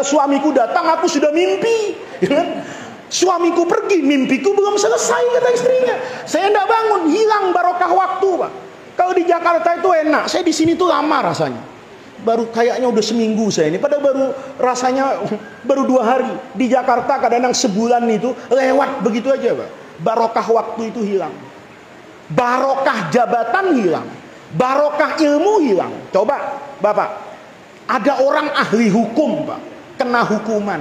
suamiku datang, aku sudah mimpi. Suamiku pergi, mimpiku belum selesai, kata istrinya. Saya tidak bangun, hilang barokah waktu, Pak. Kalau di Jakarta itu enak, saya di sini tuh lama rasanya. Baru kayaknya udah seminggu saya ini, padahal baru rasanya baru 2 hari. Di Jakarta kadang-kadang sebulan itu lewat begitu aja, Pak. Barokah waktu itu hilang. Barokah jabatan hilang. Barokah ilmu hilang. Coba, Bapak, ada orang ahli hukum, Pak, kena hukuman.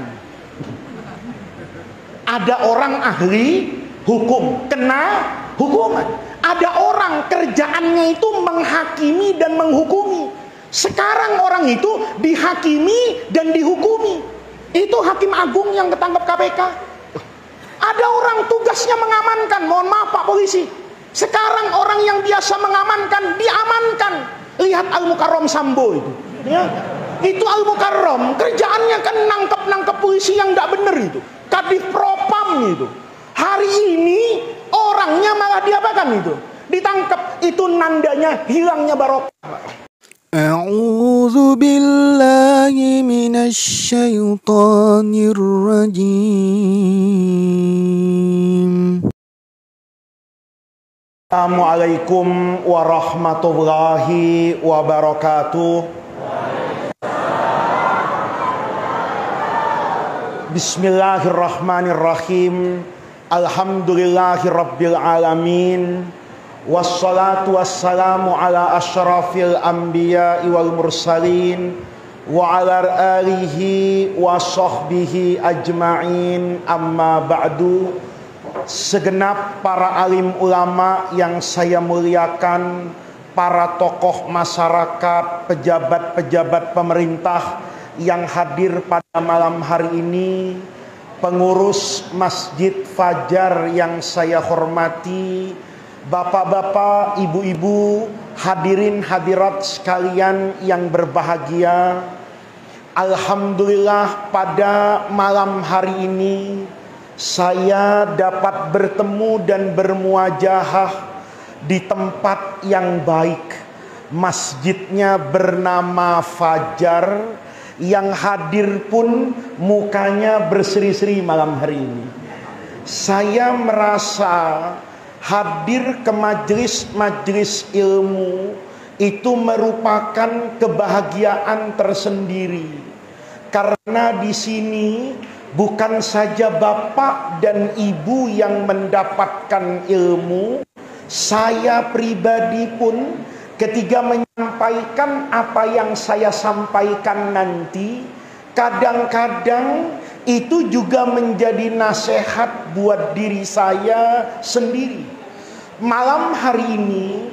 Ada orang ahli hukum kena hukuman. Ada orang kerjaannya itu menghakimi dan menghukumi. Sekarang orang itu dihakimi dan dihukumi. Itu hakim agung yang ketangkep KPK. Ada orang tugasnya mengamankan. Mohon maaf Pak Polisi, sekarang orang yang biasa mengamankan diamankan. Lihat Al-Mukarram Sambo itu, ya. Itu Al-Mukarram kerjaannya kan nangkep polisi yang tidak benar itu, Kadif Propam itu. Hari ini orangnya malah diapakan itu, ditangkap. Itu nandanya hilangnya barokah. A'udzu billahi minasy syaithanir rajim. Assalamualaikum warahmatullahi wabarakatuh. Bismillahirrahmanirrahim. Alhamdulillahirabbil alamin. Wassalatu wassalamu ala asyrafil anbiya'i wal mursalin wa ala alihi wa sahbihi ajma'in, amma ba'du. Segenap para alim ulama yang saya muliakan, para tokoh masyarakat, pejabat-pejabat pemerintah yang hadir pada malam hari ini, pengurus Masjid Fajar yang saya hormati, bapak-bapak, ibu-ibu, hadirin hadirat sekalian yang berbahagia. Alhamdulillah pada malam hari ini saya dapat bertemu dan bermuajahah di tempat yang baik. Masjidnya bernama Fajar, yang hadir pun mukanya berseri-seri malam hari ini. Saya merasa hadir ke majelis ilmu itu merupakan kebahagiaan tersendiri. Karena di sini bukan saja bapak dan ibu yang mendapatkan ilmu, saya pribadi pun ketika menyampaikan apa yang saya sampaikan nanti, kadang-kadang itu juga menjadi nasihat buat diri saya sendiri. Malam hari ini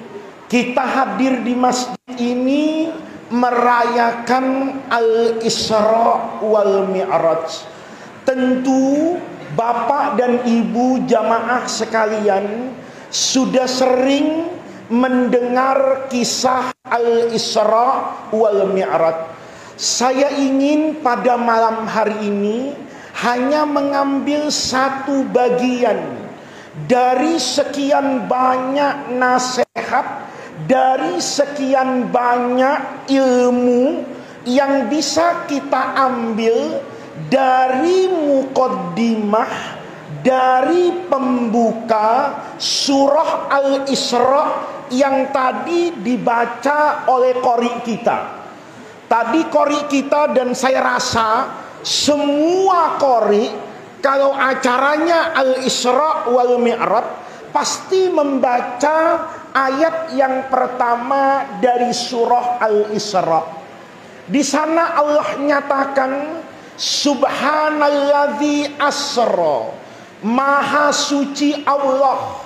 kita hadir di masjid ini merayakan Al-Isra wal Mi'raj. Tentu bapak dan ibu jamaah sekalian sudah sering mendengar kisah Al-Isra wal Mi'raj. Saya ingin pada malam hari ini hanya mengambil satu bagian dari sekian banyak nasihat, dari sekian banyak ilmu yang bisa kita ambil dari muqaddimah, dari pembuka surah Al-Isra yang tadi dibaca oleh qori kita. Tadi qori kita, dan saya rasa semua qori kalau acaranya Al-Isra wal Mi'raj pasti membaca ayat yang pertama dari surah Al-Isra. Di sana Allah nyatakan, Subhanalladzi asra, maha suci Allah.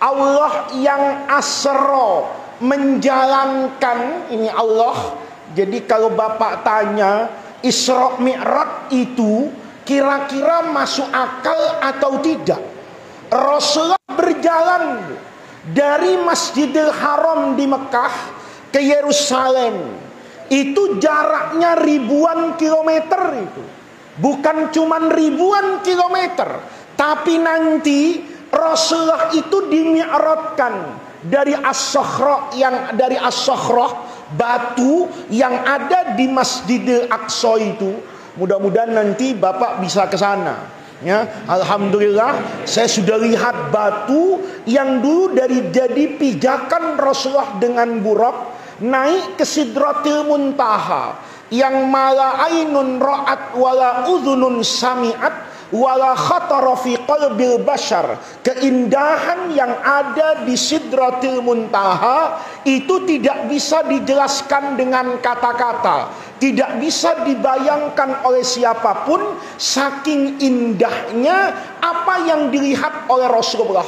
Allah yang asra, menjalankan. Ini Allah. Jadi kalau bapak tanya Isra Mi'raj itu kira-kira masuk akal atau tidak, Rasulullah berjalan dari Masjidil Haram di Mekah ke Yerusalem. Itu jaraknya ribuan kilometer itu. Bukan cuman ribuan kilometer, tapi nanti Rasulullah itu dimi'rajkan dari As-Sakhrah, batu yang ada di Masjidil Aqsa itu. Mudah-mudahan nanti Bapak bisa ke sana. Ya, alhamdulillah saya sudah lihat batu yang dulu jadi pijakan Rasulullah dengan Buraq naik ke Sidratil Muntaha, yang mala ainun ra'at wala udhunun sami'at wala khatara fi qalbil bashar. Keindahan yang ada di Sidratil Muntaha itu tidak bisa dijelaskan dengan kata-kata, tidak bisa dibayangkan oleh siapapun, saking indahnya apa yang dilihat oleh Rasulullah.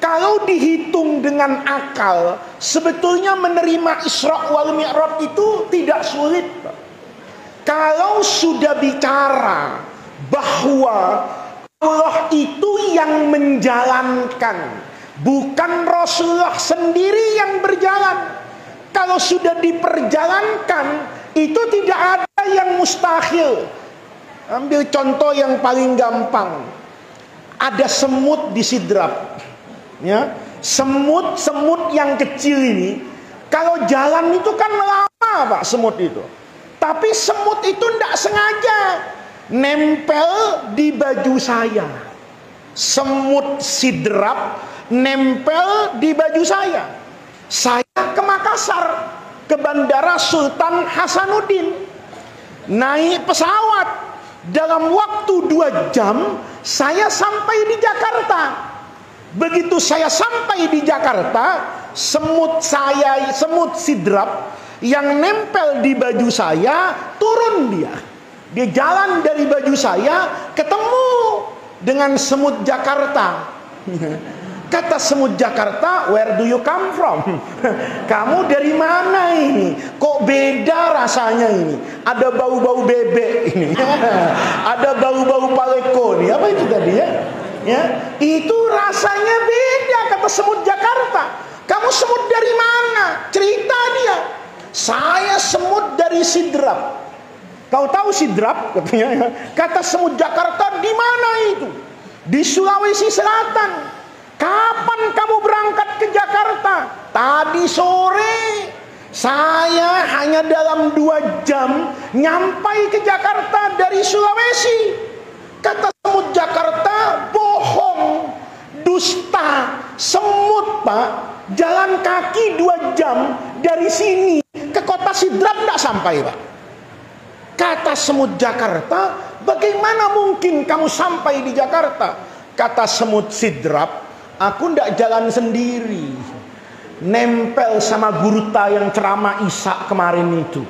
Kalau dihitung dengan akal, sebetulnya menerima Isra wal Mi'raj itu tidak sulit. Kalau sudah bicara bahwa Allah itu yang menjalankan, bukan Rasulullah sendiri yang berjalan. Kalau sudah diperjalankan, itu tidak ada yang mustahil. Ambil contoh yang paling gampang. Ada semut di sidrap, ya, semut yang kecil ini, kalau jalan itu kan lama Pak semut itu. Tapi semut itu tidak sengaja nempel di baju saya. Semut sidrap nempel di baju saya. Saya ke Makassar, ke Bandara Sultan Hasanuddin, naik pesawat. Dalam waktu 2 jam saya sampai di Jakarta. Begitu saya sampai di Jakarta, semut sidrap yang nempel di baju saya turun dia. Dia jalan dari baju saya, ketemu dengan semut Jakarta. Kata semut Jakarta, where do you come from? Kamu dari mana ini? Kok beda rasanya ini? Ada bau-bau bebek ini. Ada bau-bau paleko nih. Apa itu tadi ya? Ya, itu rasanya beda, kata semut Jakarta. Kamu semut dari mana? Cerita dia. Saya semut dari sidrap. Kau tahu sidrap? Katanya. Kata semut Jakarta, di mana itu? Di Sulawesi Selatan. Kapan kamu berangkat ke Jakarta? Tadi sore. Saya hanya dalam 2 jam nyampai ke Jakarta dari Sulawesi. Kata semut Jakarta, bohong, dusta, semut Pak, jalan kaki 2 jam dari sini ke kota sidrap tidak sampai Pak. Kata semut Jakarta, bagaimana mungkin kamu sampai di Jakarta? Kata semut sidrap, aku tidak jalan sendiri, nempel sama guruta yang ceramah Isa kemarin itu.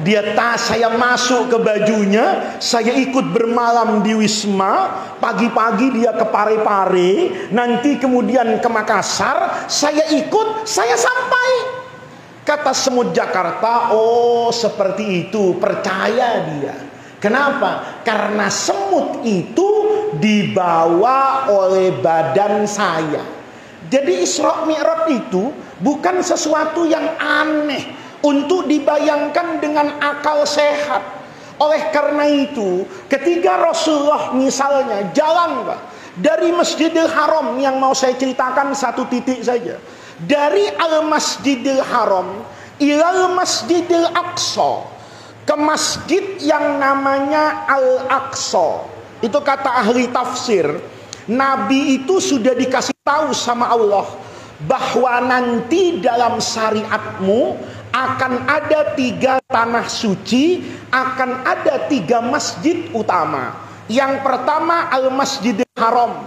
Dia saya masuk ke bajunya, saya ikut bermalam di Wisma, pagi-pagi dia ke Parepare, nanti kemudian ke Makassar, saya ikut, saya sampai. Kata semut Jakarta, oh seperti itu, percaya dia. Kenapa? Karena semut itu dibawa oleh badan saya. Jadi Isra Mi'raj itu bukan sesuatu yang aneh untuk dibayangkan dengan akal sehat. Oleh karena itu, ketika Rasulullah misalnya jalan Pak, dari Masjidil Haram, yang mau saya ceritakan satu titik saja, dari Al-Masjidil Haram ilal Masjidil Aqsa, ke masjid yang namanya Al-Aqsa. Itu kata ahli tafsir, Nabi itu sudah dikasih tahu sama Allah bahwa nanti dalam syariatmu akan ada 3 tanah suci, akan ada 3 masjid utama. Yang pertama Al-Masjidil Haram,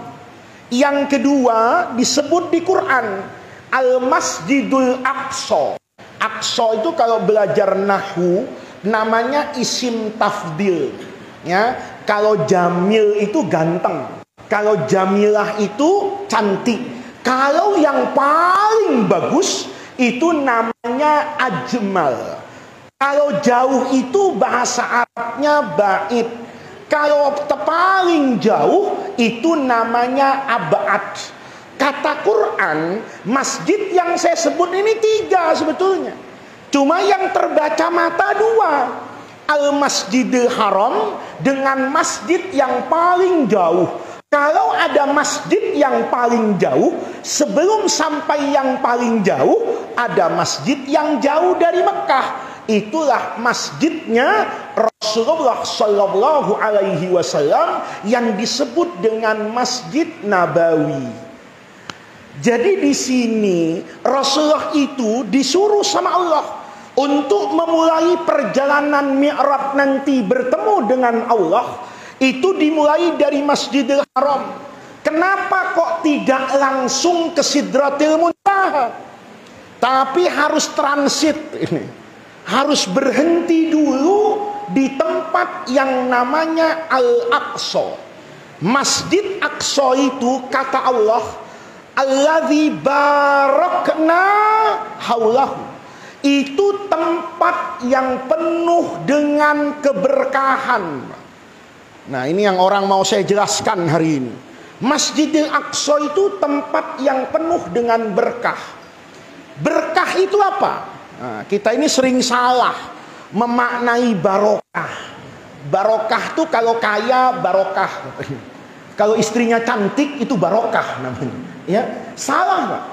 yang kedua disebut di Quran Al-Masjidul Aqsa. Aqsa itu kalau belajar nahwu namanya isim tafdil. Ya, kalau Jamil itu ganteng, kalau Jamilah itu cantik. Kalau yang paling bagus itu namanya ajmal. Kalau jauh itu bahasa Arabnya ba'id. Kalau paling jauh itu namanya abad. Kata Quran, masjid yang saya sebut ini 3 sebetulnya. Cuma yang terbaca mata 2. Al-Masjidil Haram dengan masjid yang paling jauh. Kalau ada masjid yang paling jauh, sebelum sampai yang paling jauh, ada masjid yang jauh dari Mekah. Itulah masjidnya Rasulullah Shallallahu Alaihi Wasallam yang disebut dengan Masjid Nabawi. Jadi di sini Rasulullah itu disuruh sama Allah untuk memulai perjalanan Mi'raj nanti bertemu dengan Allah, itu dimulai dari Masjidil Haram. Kenapa kok tidak langsung ke Sidratil Muntaha, tapi harus transit ini, harus berhenti dulu di tempat yang namanya Al-Aqsa. Masjid Aqsa itu kata Allah, alladzi barakna haulahu, itu tempat yang penuh dengan keberkahan. Nah, ini yang orang mau saya jelaskan hari ini. Masjidil Aqsa itu tempat yang penuh dengan berkah. Berkah itu apa? Nah, kita ini sering salah memaknai barokah. Barokah itu kalau kaya barokah, kalau istrinya cantik itu barokah namanya. Ya, salah Pak.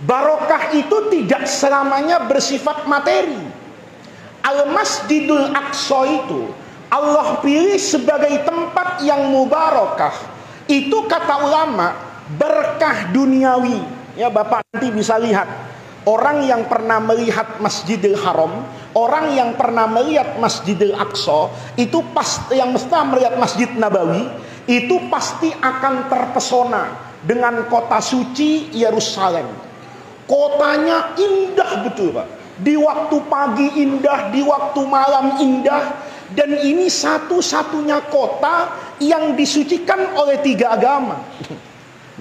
Barokah itu tidak selamanya bersifat materi. Al-Masjidul Aqsa itu Allah pilih sebagai tempat yang mubarakah. Itu kata ulama berkah duniawi. Ya, Bapak nanti bisa lihat orang yang pernah melihat Masjidil Haram, orang yang pernah melihat Masjidil Aqsa, itu pasti, yang mesti melihat Masjid Nabawi, itu pasti akan terpesona dengan kota suci Yerusalem. Kotanya indah betul Pak. Di waktu pagi indah, di waktu malam indah. Dan ini satu-satunya kota yang disucikan oleh 3 agama.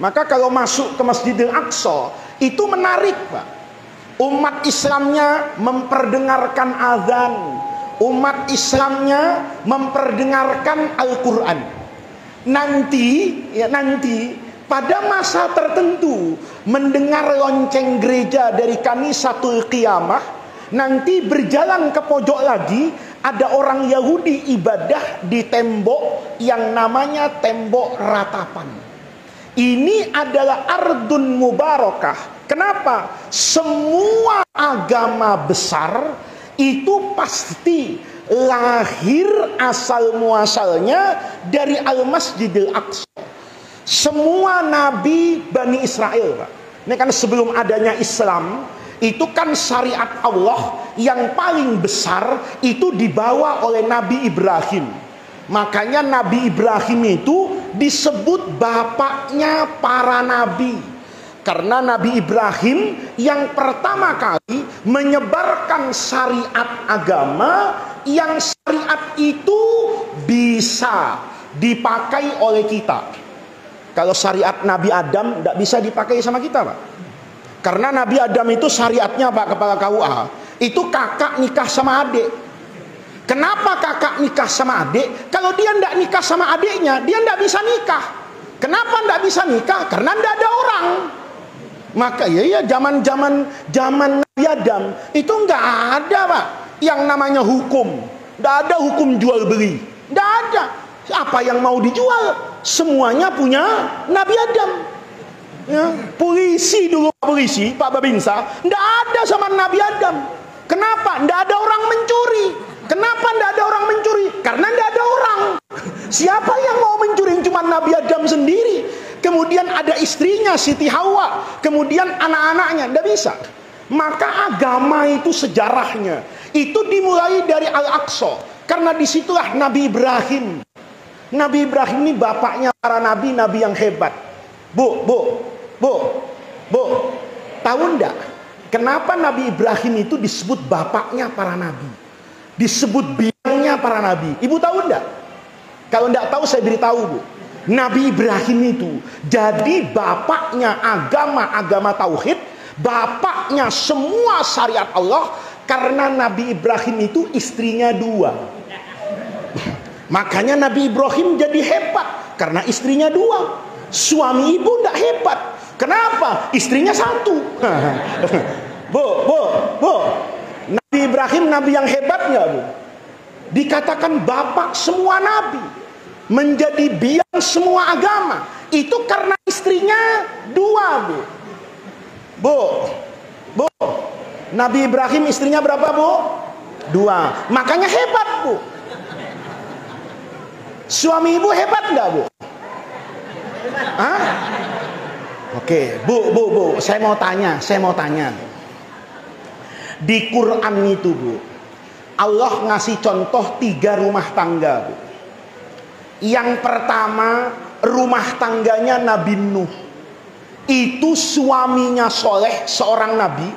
Maka kalau masuk ke Masjidil Aqsa, itu menarik Pak. Umat Islamnya memperdengarkan azan, umat Islamnya memperdengarkan Al-Quran. Nanti pada masa tertentu mendengar lonceng gereja dari Kanisatul Qiyamah, nanti berjalan ke pojok lagi ada orang Yahudi ibadah di tembok yang namanya tembok ratapan. Ini adalah ardun mubarakah. Kenapa? Semua agama besar itu pasti lahir asal muasalnya dari Al-Masjidil Aqsa. Semua nabi Bani Israel Pak. Ini kan sebelum adanya Islam, itu kan syariat Allah yang paling besar itu dibawa oleh Nabi Ibrahim. Makanya Nabi Ibrahim itu disebut bapaknya para nabi. Karena Nabi Ibrahim yang pertama kali menyebarkan syariat agama, yang syariat itu bisa dipakai oleh kita. Kalau syariat Nabi Adam tidak bisa dipakai sama kita Pak. Karena Nabi Adam itu syariatnya Pak, kepala KUA, itu kakak nikah sama adik. Kenapa kakak nikah sama adik? Kalau dia tidak nikah sama adiknya, dia tidak bisa nikah. Kenapa tidak bisa nikah? Karena tidak ada orang. Maka ya zaman Nabi Adam itu nggak ada Pak yang namanya hukum. Tidak ada hukum jual beli. Tidak ada. Apa yang mau dijual? Semuanya punya Nabi Adam. Ya, polisi dulu, polisi Pak Babinsa tidak ada sama Nabi Adam. Kenapa? Tidak ada orang mencuri. Kenapa tidak ada orang mencuri? Karena tidak ada orang. Siapa yang mau mencuri? Cuma Nabi Adam sendiri. Kemudian ada istrinya Siti Hawa, kemudian anak-anaknya. Tidak bisa. Maka agama itu sejarahnya itu dimulai dari Al-Aqsa. Karena disitulah Nabi Ibrahim. Nabi Ibrahim ini bapaknya para nabi, nabi yang hebat. Bu, tahu enggak kenapa Nabi Ibrahim itu disebut bapaknya para nabi, disebut biangnya para nabi? Ibu tahu enggak? Kalau enggak tahu saya beritahu Bu. Nabi Ibrahim itu jadi bapaknya agama tauhid, bapaknya semua syariat Allah. Karena Nabi Ibrahim itu istrinya 2. Makanya Nabi Ibrahim jadi hebat karena istrinya 2. Suami ibu tidak hebat. Kenapa? Istrinya 1. Bu. Nabi Ibrahim nabi yang hebat nggak Bu? Dikatakan bapak semua nabi, menjadi biang semua agama. Itu karena istrinya 2 Bu. Nabi Ibrahim istrinya berapa Bu? 2. Makanya hebat Bu. Suami ibu hebat nggak, Bu? Hah? Oke, Bu, saya mau tanya. Di Quran itu, Bu, Allah ngasih contoh 3 rumah tangga, Bu. Yang pertama, rumah tangganya Nabi Nuh. Itu suaminya soleh, seorang nabi,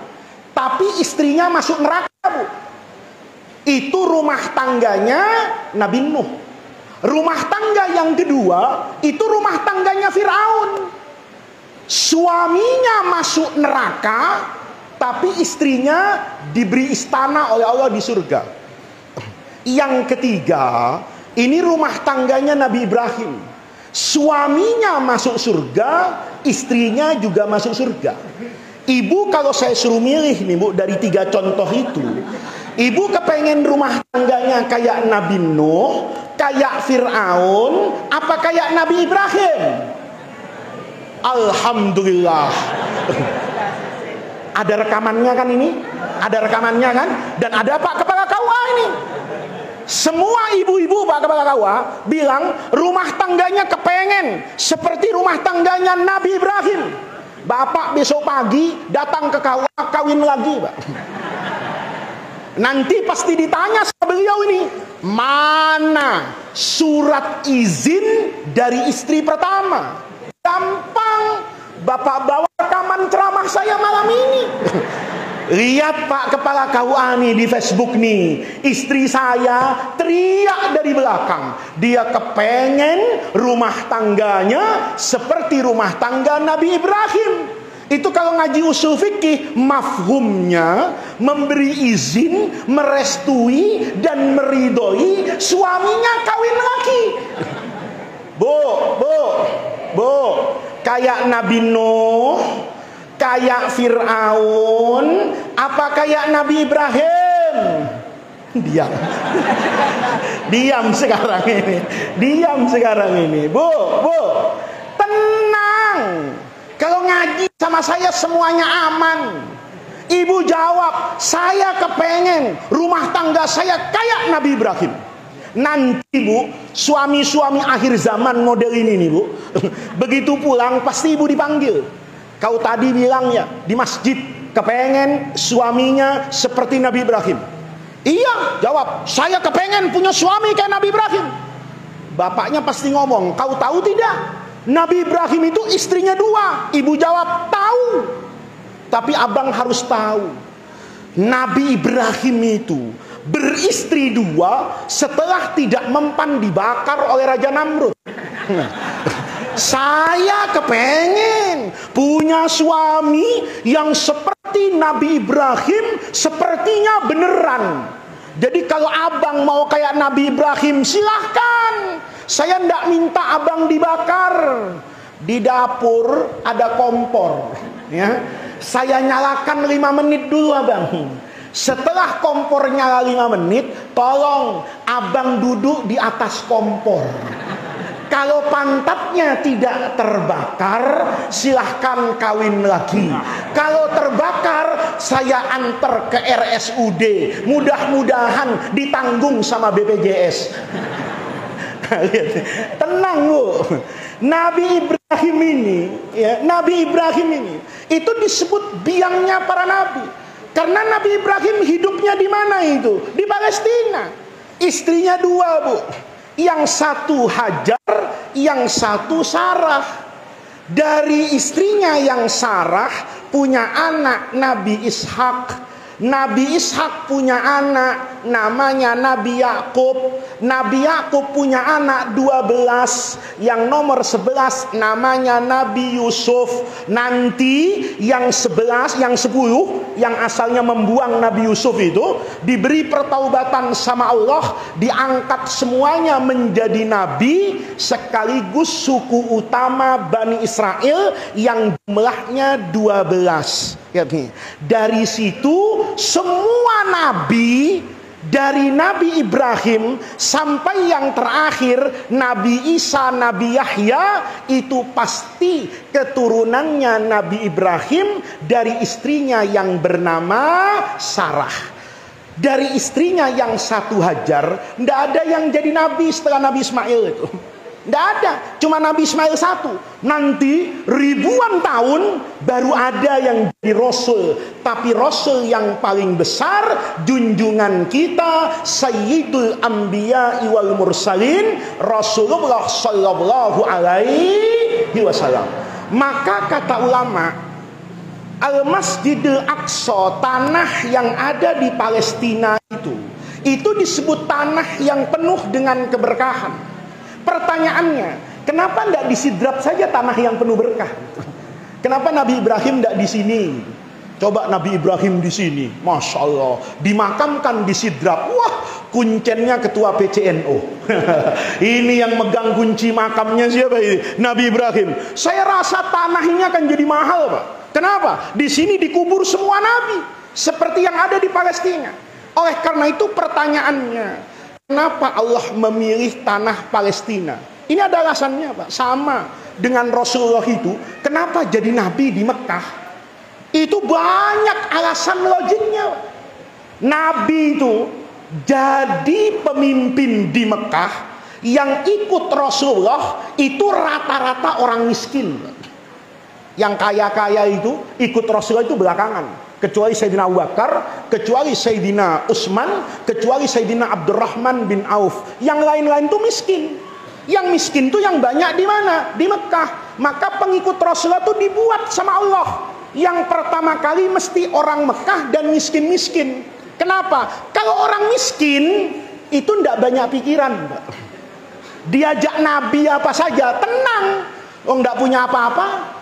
tapi istrinya masuk neraka, Bu. Itu rumah tangganya Nabi Nuh. Rumah tangga yang kedua, itu rumah tangganya Firaun. Suaminya masuk neraka, tapi istrinya diberi istana oleh Allah di surga. Yang ketiga, ini rumah tangganya Nabi Ibrahim. Suaminya masuk surga, istrinya juga masuk surga. Ibu kalau saya suruh milih nih, Bu, dari 3 contoh itu, ibu kepengen rumah tangganya kayak Nabi Nuh, kayak Fir'aun, apa kayak Nabi Ibrahim? Alhamdulillah. Ada rekamannya kan ini? Ada rekamannya kan? Dan ada Pak Kepala KUA ini. Semua ibu-ibu Pak Kepala KUA bilang rumah tangganya kepengen seperti rumah tangganya Nabi Ibrahim. Bapak besok pagi datang ke KUA kawin lagi, Pak. Nanti pasti ditanya sama beliau ini, mana surat izin dari istri pertama? Gampang, Bapak bawa rekaman ceramah saya malam ini. Lihat Pak Kepala KUA nih di Facebook nih, istri saya teriak dari belakang, dia kepengen rumah tangganya seperti rumah tangga Nabi Ibrahim. Itu kalau ngaji usul fikih, mafhumnya memberi izin, merestui dan meridhoi suaminya kawin lagi. Bu, kayak Nabi Nuh, kayak Fir'aun, apa kayak Nabi Ibrahim? Diam sekarang ini. Bu, tenang. Kalau ngaji sama saya semuanya aman. Ibu jawab, saya kepengen rumah tangga saya kayak Nabi Ibrahim. Nanti, Bu, suami-suami akhir zaman model ini nih, Bu, begitu pulang pasti ibu dipanggil. Kau tadi bilang ya di masjid kepengen suaminya seperti Nabi Ibrahim. Iya, jawab, saya kepengen punya suami kayak Nabi Ibrahim. Bapaknya pasti ngomong, kau tahu tidak? Nabi Ibrahim itu istrinya 2. Ibu jawab, tahu. Tapi abang harus tahu, Nabi Ibrahim itu beristri 2 setelah tidak mempan dibakar oleh Raja Namrud. Saya kepengen punya suami yang seperti Nabi Ibrahim, sepertinya beneran. Jadi kalau abang mau kayak Nabi Ibrahim, silahkan. Saya ndak minta abang dibakar. Di dapur ada kompor, ya. Saya nyalakan 5 menit dulu, abang. Setelah kompor nyala 5 menit, tolong abang duduk di atas kompor. Kalau pantatnya tidak terbakar, silahkan kawin lagi. Kalau terbakar, saya antar ke RSUD. Mudah-mudahan ditanggung sama BPJS. Tenang, Bu. Nabi Ibrahim ini itu disebut biangnya para nabi. Karena Nabi Ibrahim hidupnya di mana itu? Di Palestina. Istrinya 2, Bu. Yang satu Hajar, yang satu Sarah. Dari istrinya yang Sarah punya anak Nabi Ishak. Nabi Ishak punya anak namanya Nabi Yakub. Nabi Yakub punya anak 12. Yang nomor 11 namanya Nabi Yusuf. Nanti yang 11, yang 10, yang asalnya membuang Nabi Yusuf itu diberi pertaubatan sama Allah, diangkat semuanya menjadi nabi, sekaligus suku utama Bani Israel yang jumlahnya 12. Dari situ semua nabi, dari Nabi Ibrahim sampai yang terakhir Nabi Isa, Nabi Yahya, itu pasti keturunannya Nabi Ibrahim dari istrinya yang bernama Sarah. Dari istrinya yang satu Hajar, tidak ada yang jadi nabi setelah Nabi Ismail itu. Tidak ada, cuma Nabi Ismail satu. Nanti ribuan tahun baru ada yang jadi Rasul. Tapi Rasul yang paling besar, junjungan kita, Sayyidul Anbiya wal Mursalin, Rasulullah Sallallahu Alaihi Wasallam. Maka kata ulama, Al-Masjidil Aqsa, tanah yang ada di Palestina itu disebut tanah yang penuh dengan keberkahan. Pertanyaannya, kenapa tidak disidrap saja tanah yang penuh berkah? Kenapa Nabi Ibrahim tidak di sini? Coba Nabi Ibrahim di sini, Masya Allah, dimakamkan di sidrap. Wah, kuncennya ketua PCNO. Ini yang megang kunci makamnya siapa ini? Nabi Ibrahim. Saya rasa tanah ini akan jadi mahal, Pak. Kenapa? Di sini dikubur semua nabi seperti yang ada di Palestina. Oleh karena itu pertanyaannya, kenapa Allah memilih tanah Palestina? Ini ada alasannya, Pak. Sama dengan Rasulullah itu, kenapa jadi nabi di Mekah? Itu banyak alasan logiknya. Nabi itu jadi pemimpin di Mekah, yang ikut Rasulullah itu rata-rata orang miskin. Yang kaya-kaya itu ikut Rasulullah itu belakangan, kecuali Sayyidina Abu Bakar, kecuali Sayyidina Utsman, kecuali Sayyidina Abdurrahman bin Auf. Yang lain-lain itu miskin. Yang miskin itu yang banyak di mana? Di Mekah. Maka pengikut Rasulullah itu dibuat sama Allah. Yang pertama kali mesti orang Mekah dan miskin-miskin. Kenapa? Kalau orang miskin itu tidak banyak pikiran, Mbak. Diajak Nabi apa saja tenang. Oh, tidak punya apa-apa.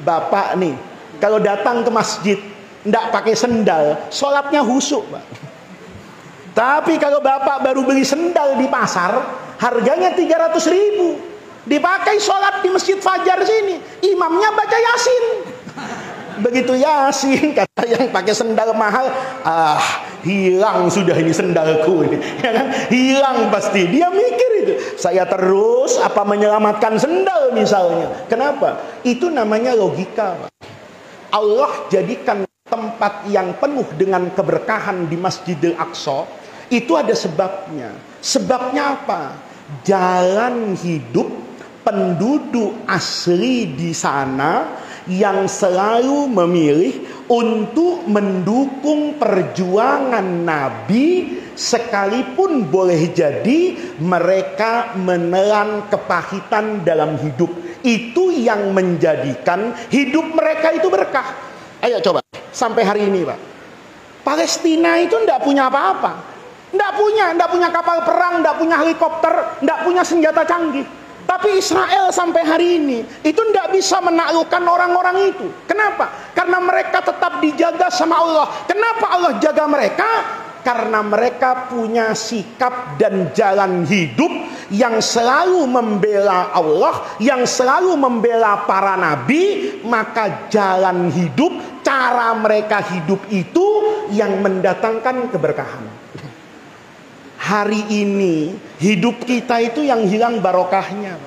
Bapak nih, kalau datang ke masjid tidak pakai sendal, sholatnya khusyuk, Pak. Tapi kalau bapak baru beli sendal di pasar, harganya 300.000, dipakai sholat di masjid Fajar sini, imamnya baca Yasin. Begitu Yasin, kata yang pakai sendal mahal, hilang sudah ini sendalku ini, ya kan? Hilang pasti. Dia mikir itu, saya terus apa menyelamatkan sendal misalnya. Kenapa? Itu namanya logika, Pak. Allah jadikan tempat yang penuh dengan keberkahan di Masjidil Aqsa itu ada sebabnya. Sebabnya apa? Jalan hidup penduduk asli di sana yang selalu memilih untuk mendukung perjuangan Nabi, sekalipun boleh jadi mereka menelan kepahitan dalam hidup. Itu yang menjadikan hidup mereka itu berkah. Ayo coba, sampai hari ini, Pak, Palestina itu tidak punya apa-apa, tidak punya kapal perang, tidak punya helikopter, tidak punya senjata canggih. Tapi Israel sampai hari ini itu tidak bisa menaklukkan orang-orang itu. Kenapa? Karena mereka tetap dijaga sama Allah. Kenapa Allah jaga mereka? Karena mereka punya sikap dan jalan hidup yang selalu membela Allah, yang selalu membela para nabi. Maka jalan hidup, cara mereka hidup itu yang mendatangkan keberkahan. Hari ini hidup kita itu yang hilang barokahnya.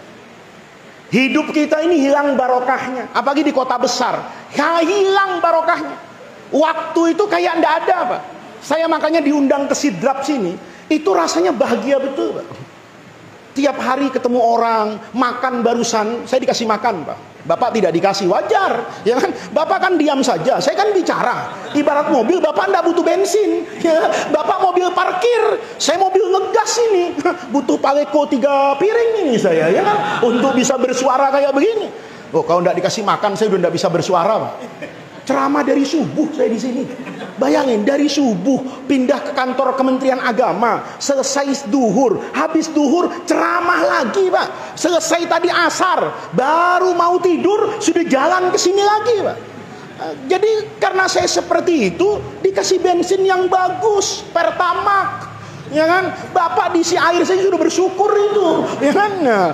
Hidup kita ini hilang barokahnya. Apalagi di kota besar, hilang barokahnya. Waktu itu kayak ndak ada, Pak. Saya makanya diundang ke Sidrap sini, itu rasanya bahagia betul, Pak. Tiap hari ketemu orang, makan barusan, saya dikasih makan, Pak. Bapak tidak dikasih, wajar, ya kan? Bapak kan diam saja, saya kan bicara. Ibarat mobil, Bapak tidak butuh bensin, ya. Bapak mobil parkir, saya mobil ngegas ini, butuh paleko 3 piring ini saya, ya kan? Untuk bisa bersuara kayak begini. Oh, kalau tidak dikasih makan, saya udah tidak bisa bersuara, Pak. Ceramah dari subuh saya di sini. Bayangin, dari subuh pindah ke kantor Kementerian Agama, selesai duhur, habis duhur ceramah lagi, Pak. Selesai tadi asar, baru mau tidur sudah jalan ke sini lagi, Pak. Jadi karena saya seperti itu, dikasih bensin yang bagus, Pertamax, ya kan? Bapak diisi air saya sudah bersyukur itu, ya kan? Nah,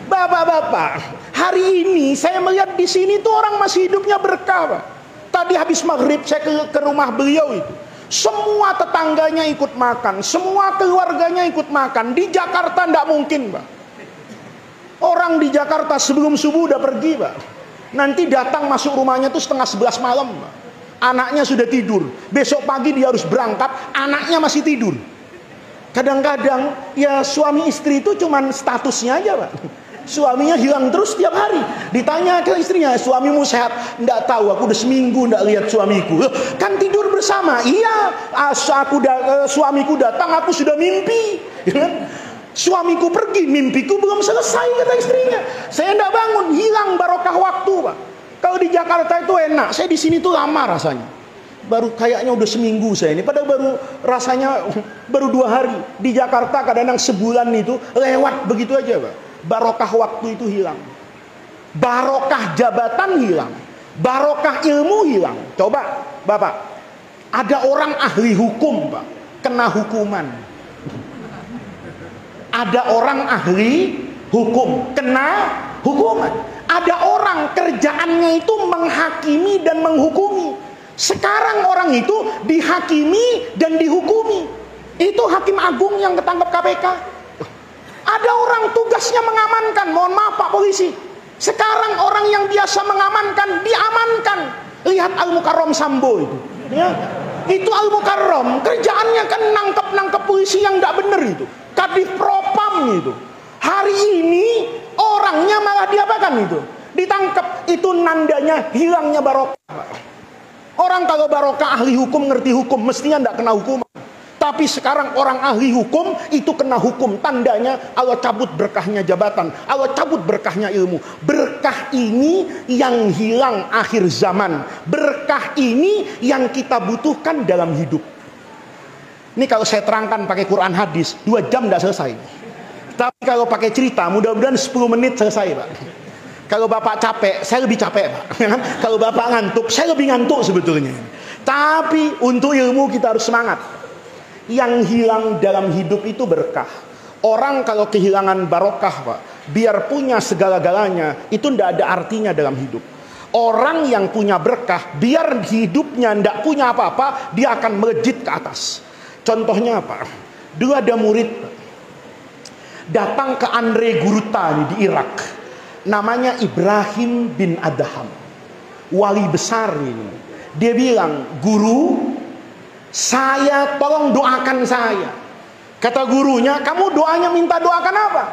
Bapak-bapak, hari ini saya melihat di sini tuh orang masih hidupnya berkah, Pak. Tadi habis maghrib saya ke rumah beliau itu, semua tetangganya ikut makan, semua keluarganya ikut makan. Di Jakarta tidak mungkin, Pak. Orang di Jakarta sebelum subuh udah pergi, Pak. Nanti datang masuk rumahnya tuh 10:30 malam, Pak. Anaknya sudah tidur. Besok pagi dia harus berangkat, anaknya masih tidur. Kadang-kadang ya suami istri itu cuman statusnya aja, Pak. Suaminya hilang terus tiap hari. Ditanya ke istrinya, suamimu sehat? Nggak tahu, aku udah seminggu nggak lihat suamiku. Kan tidur bersama. Iya, suamiku datang, aku sudah mimpi. Suamiku pergi, mimpiku belum selesai, kata istrinya. Saya nggak bangun, hilang barokah waktu, Pak. Kalau di Jakarta itu enak, saya di sini tuh lama rasanya. Baru kayaknya udah seminggu saya ini, padahal rasanya baru 2 hari. Di Jakarta kadang-kadang sebulan itu lewat begitu aja, Pak. Barokah waktu itu hilang, barokah jabatan hilang, barokah ilmu hilang. Coba Bapak, ada orang ahli hukum, Pak, kena hukuman. Ada orang ahli hukum kena hukuman. Ada orang kerjaannya itu menghakimi dan menghukumi. Sekarang orang itu dihakimi dan dihukumi. Itu hakim agung yang ketangkep KPK. Ada orang tugasnya mengamankan. Mohon maaf Pak Polisi, sekarang orang yang biasa mengamankan diamankan. Lihat Al-Mukarram Sambo itu, ya. Itu Al-Mukarram kerjaannya kan nangkep polisi yang tidak benar itu, Kadif Propam itu. Hari ini orangnya malah diapakan itu, ditangkap. Itu nandanya hilangnya barokah. Orang kalau barokah ahli hukum ngerti hukum mestinya tidak kena hukuman. Tapi sekarang orang ahli hukum itu kena hukum. Tandanya Allah cabut berkahnya jabatan, Allah cabut berkahnya ilmu. Berkah ini yang hilang akhir zaman. Berkah ini yang kita butuhkan dalam hidup. Ini kalau saya terangkan pakai Quran hadis 2 jam tidak selesai. Tapi kalau pakai cerita mudah-mudahan 10 menit selesai, Pak. Kalau Bapak capek, saya lebih capek, Pak. Kalau Bapak ngantuk, saya lebih ngantuk sebetulnya. Tapi untuk ilmu kita harus semangat. Yang hilang dalam hidup itu berkah. Orang kalau kehilangan barokah, Pak, biar punya segala-galanya, itu tidak ada artinya dalam hidup. Orang yang punya berkah, biar hidupnya tidak punya apa-apa, dia akan melejit ke atas. Contohnya apa? Dulu ada murid datang ke Andre Guruta di Irak. Namanya Ibrahim bin Adham, wali besar ini. Dia bilang, "Guru, saya tolong doakan saya." Kata gurunya, "Kamu doanya minta doakan apa?"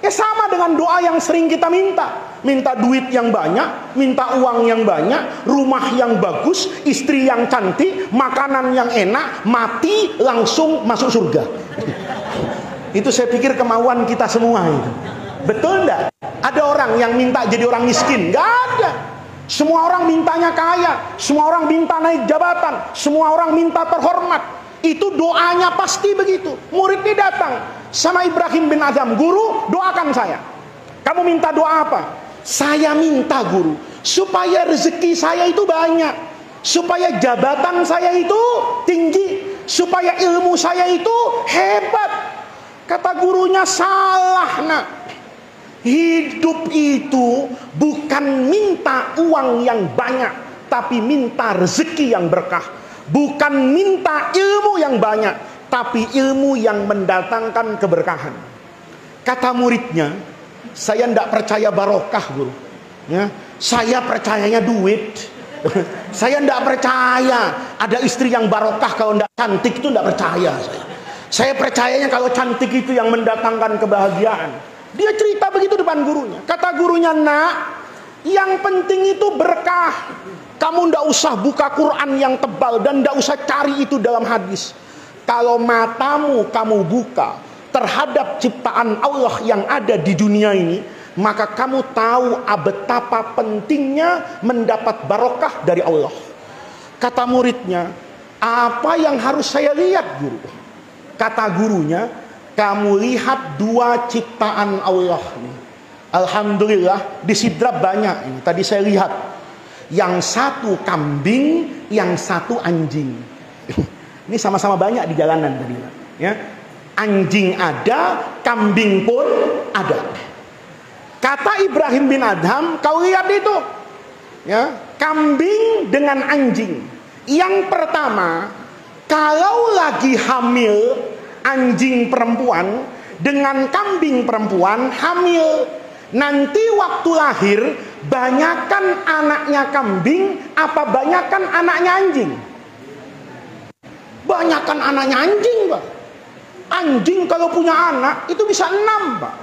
Ya sama dengan doa yang sering kita minta. Minta duit yang banyak, minta uang yang banyak, rumah yang bagus, istri yang cantik, makanan yang enak, mati langsung masuk surga. Itu saya pikir kemauan kita semua itu. Betul enggak? Ada orang yang minta jadi orang miskin? Enggak ada. Semua orang mintanya kaya, semua orang minta naik jabatan, semua orang minta terhormat. Itu doanya pasti begitu. Murid ini datang sama Ibrahim bin Adham, "Guru, doakan saya." "Kamu minta doa apa?" "Saya minta, Guru, supaya rezeki saya itu banyak, supaya jabatan saya itu tinggi, supaya ilmu saya itu hebat." Kata gurunya, "Salah, Nak. Hidup itu bukan minta uang yang banyak, tapi minta rezeki yang berkah. Bukan minta ilmu yang banyak, tapi ilmu yang mendatangkan keberkahan." Kata muridnya, "Saya tidak percaya barokah, Guru. Ya, saya percayanya duit. Saya tidak percaya ada istri yang barokah. Kalau tidak cantik itu tidak percaya saya. Saya percayanya kalau cantik itu yang mendatangkan kebahagiaan." Dia cerita begitu depan gurunya. Kata gurunya, "Nak, yang penting itu berkah. Kamu ndak usah buka Quran yang tebal dan ndak usah cari itu dalam hadis. Kalau matamu kamu buka terhadap ciptaan Allah yang ada di dunia ini, maka kamu tahu betapa pentingnya mendapat barokah dari Allah." Kata muridnya, "Apa yang harus saya lihat, Guru?" Kata gurunya, "Kamu lihat 2 ciptaan Allah nih. Alhamdulillah di Sidrap banyak ini. Tadi saya lihat. Yang satu kambing, yang satu anjing." Ini sama-sama banyak di jalanan tadi, ya. Anjing ada, kambing pun ada. Kata Ibrahim bin Adham, "Kau lihat itu, ya, kambing dengan anjing. Yang pertama, kalau lagi hamil anjing perempuan dengan kambing perempuan hamil, nanti waktu lahir banyakan anaknya kambing apa banyakan anaknya anjing? Banyakan anaknya anjing, Pak. Anjing kalau punya anak itu bisa 6, Pak.